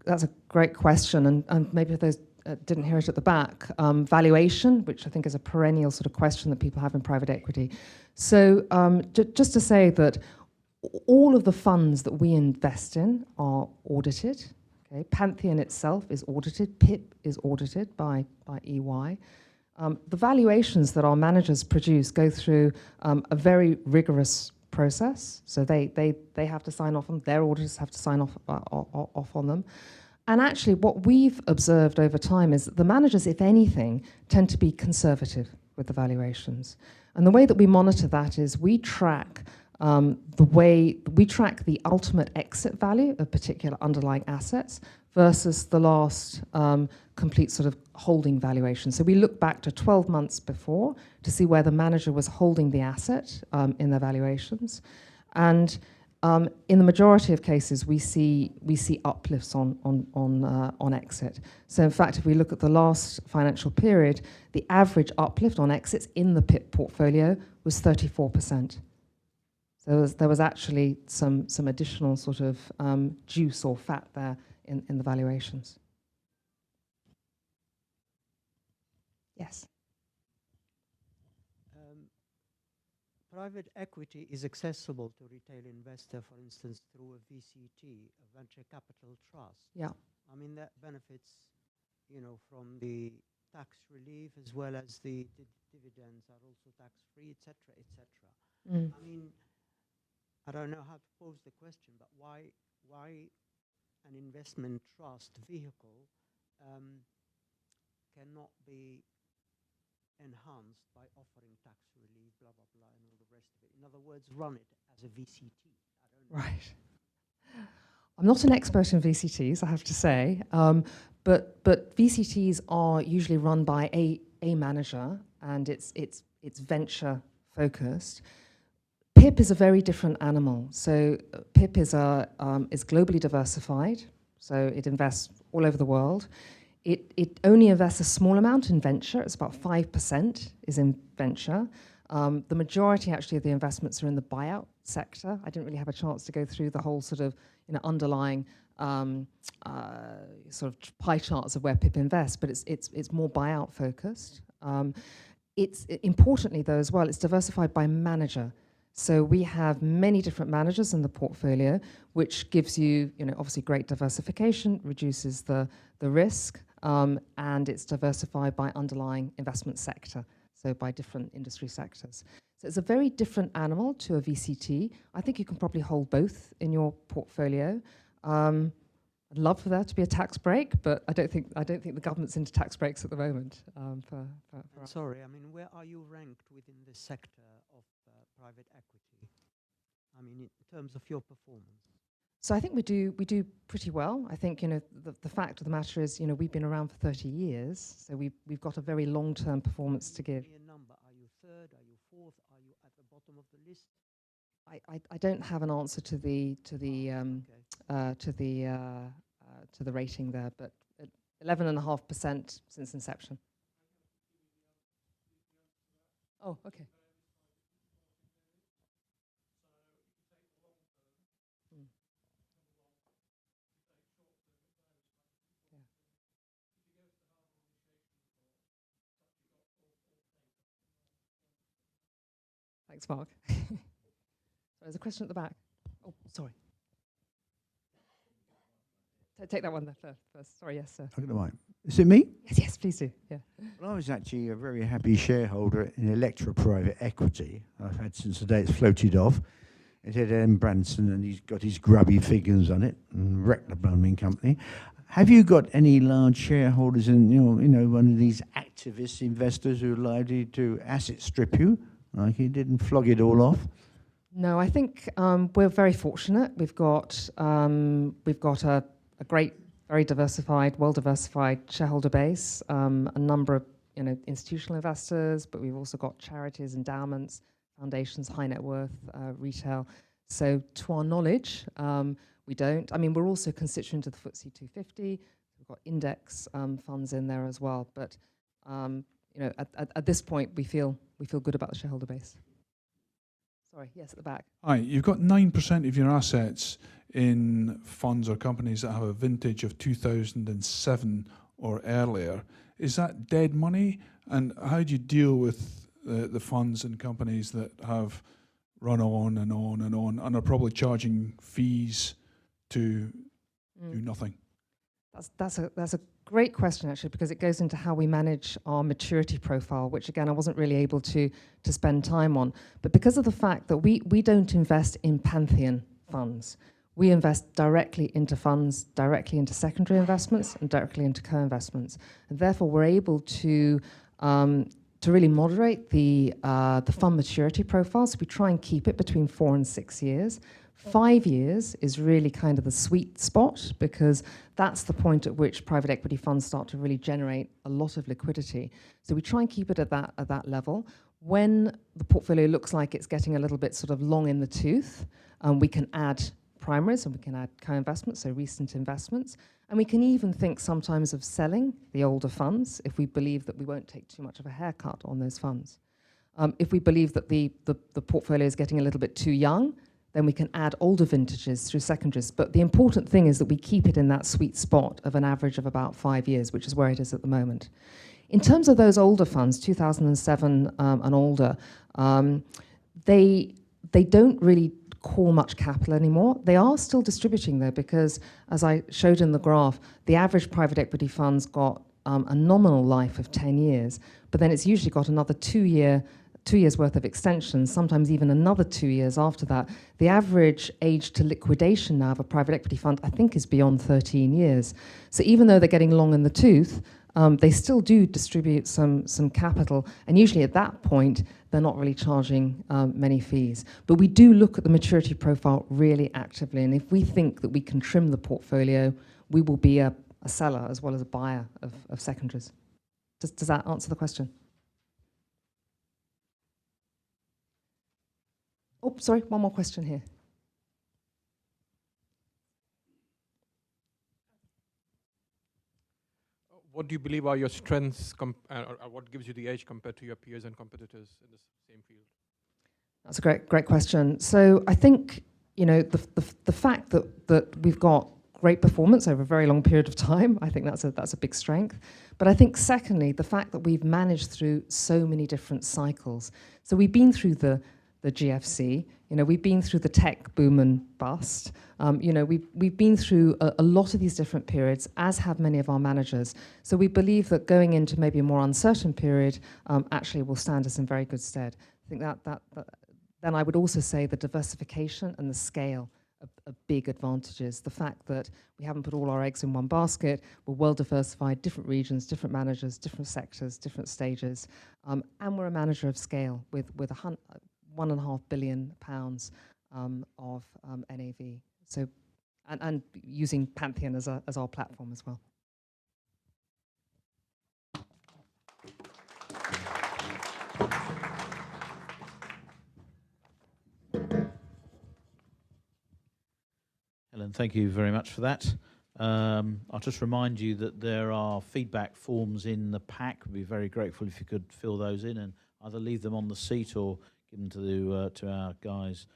that's a great question, and maybe if those didn't hear it at the back. Valuation, which I think is a perennial sort of question that people have in private equity. So just to say that all of the funds that we invest in are audited. Okay, Pantheon itself is audited. PIP is audited by EY. The valuations that our managers produce go through a very rigorous process. So they have to sign off on, their auditors have to sign off on them. And actually what we've observed over time is that the managers, if anything, tend to be conservative with the valuations. And the way that we monitor that is we track the ultimate exit value of particular underlying assets versus the last complete sort of holding valuation. So we look back to 12 months before to see where the manager was holding the asset in their valuations. And in the majority of cases, we see uplifts on exit. So in fact, if we look at the last financial period, the average uplift on exits in the PIP portfolio was 34%. So there was actually some additional sort of juice or fat there in the valuations. Yes. Private equity is accessible to retail investor, for instance, through a VCT, a venture capital trust. Yeah. I mean, that benefits, from the tax relief as well as the dividends are also tax-free, etc., etc. I mean, I don't know how to pose the question, but why an investment trust vehicle cannot be enhanced by offering tax relief, blah, blah, blah, and all the rest of it. In other words, run it as a VCT. Right. I'm not an expert in VCTs, I have to say, but VCTs are usually run by a manager, and it's venture focused. PIP is a very different animal. So PIP is globally diversified, so it invests all over the world. It only invests a small amount in venture. It's about 5% is in venture. The majority actually of the investments are in the buyout sector. I didn't really have a chance to go through the whole sort of underlying sort of pie charts of where PIP invests, but it's more buyout focused. It's importantly though as well, it's diversified by manager. So we have many different managers in the portfolio, which gives you, obviously great diversification, reduces the risk, and it's diversified by underlying investment sector, so by different industry sectors. So it's a very different animal to a VCT. I think you can probably hold both in your portfolio. I'd love for there to be a tax break, but I don't think the government's into tax breaks at the moment. Sorry, I mean, where are you ranked within the sector of private equity? I mean, in terms of your performance. So I think we do pretty well. I think the fact of the matter is we've been around for 30 years, so we've got a very long-term performance to give. A number? Are you third? Are you fourth? Are you at the bottom of the list? I don't have an answer to the rating there, but 11.5% since inception. Oh, okay. Thanks, Mark. There's a question at the back. Oh, sorry. Take that one there first. Sorry, yes, sir. Is it me? Yes, please do. Yeah. Well, I was actually a very happy shareholder in Electra Private Equity. I've had since the day it's floated off. It had M. Branson, and he's got his grubby figures on it, and wrecked the blooming company. Have you got any large shareholders in, one of these activist investors who are likely to asset strip you, like he did, and flog it all off? No, I think we're very fortunate. We've got a great, very diversified, well-diversified shareholder base, a number of institutional investors, but we've also got charities, endowments, foundations, high net worth, retail. So to our knowledge, we don't. I mean, we're also constituent of the FTSE 250. We've got index funds in there as well. But you know, at this point, we feel good about the shareholder base. Sorry, yes, at the back. Hi, you've got 9% of your assets in funds or companies that have a vintage of 2007 or earlier. Is that dead money? And how do you deal with the funds and companies that have run on and on and on and are probably charging fees to do nothing? That's a great question, actually, because it goes into how we manage our maturity profile, which again I wasn't really able to spend time on. But because of the fact that we don't invest in Pantheon funds, we invest directly into funds, directly into secondary investments, and directly into co-investments, and therefore we're able to really moderate the fund maturity profile. So we try and keep it between 4 and 6 years. 5 years is really kind of the sweet spot, because that's the point at which private equity funds start to really generate a lot of liquidity. So we try and keep it at that level. When the portfolio looks like it's getting a little bit sort of long in the tooth, we can add primaries and we can add co-investments, so recent investments. And we can even think sometimes of selling the older funds if we believe that we won't take too much of a haircut on those funds. If we believe that the portfolio is getting a little bit too young, then we can add older vintages through secondaries. But the important thing is that we keep it in that sweet spot of an average of about 5 years, which is where it is at the moment. In terms of those older funds, 2007 and older, they don't really call much capital anymore. They are still distributing though, because as I showed in the graph, the average private equity fund's got a nominal life of 10 years, but then it's usually got another 2 years worth of extensions, sometimes even another 2 years after that. The average age to liquidation now of a private equity fund, I think, is beyond 13 years. So even though they're getting long in the tooth, they still do distribute some capital, and usually at that point, they're not really charging many fees. But we do look at the maturity profile really actively, and if we think that we can trim the portfolio, we will be a seller as well as a buyer of secondaries. Does that answer the question? Oh, sorry, one more question here. What do you believe are your strengths, or what gives you the edge compared to your peers and competitors in the same field? That's a great question. So I think, you know, the fact that we've got great performance over a very long period of time, I think that's a big strength. But I think secondly, the fact that we've managed through so many different cycles. So we've been through the GFC, you know, we've been through the tech boom and bust. You know, we've been through a lot of these different periods, as have many of our managers. So we believe that going into maybe a more uncertain period actually will stand us in very good stead. I think that then I would also say the diversification and the scale are big advantages. The fact that we haven't put all our eggs in one basket, we're well diversified, different regions, different managers, different sectors, different stages, and we're a manager of scale with £1.5 billion of NAV. So, and using Pantheon as our platform as well. Helen, thank you very much for that. I'll just remind you that there are feedback forms in the pack. We'd be very grateful if you could fill those in and either leave them on the seat or give them to our guys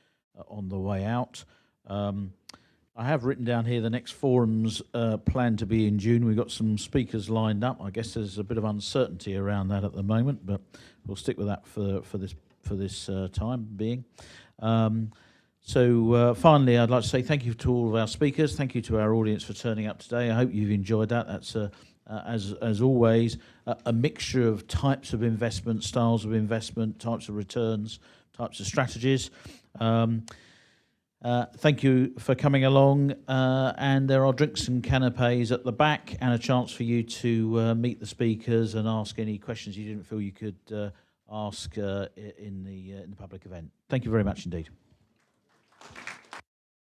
on the way out. I have written down here the next forums planned to be in June. We've got some speakers lined up. I guess there's a bit of uncertainty around that at the moment, but we'll stick with that for this time being. So finally, I'd like to say thank you to all of our speakers. Thank you to our audience for turning up today. I hope you've enjoyed that. That's, as always, a mixture of types of investment, styles of investment, types of returns, types of strategies. Thank you for coming along. And there are drinks and canapes at the back and a chance for you to meet the speakers and ask any questions you didn't feel you could ask in the public event. Thank you very much indeed.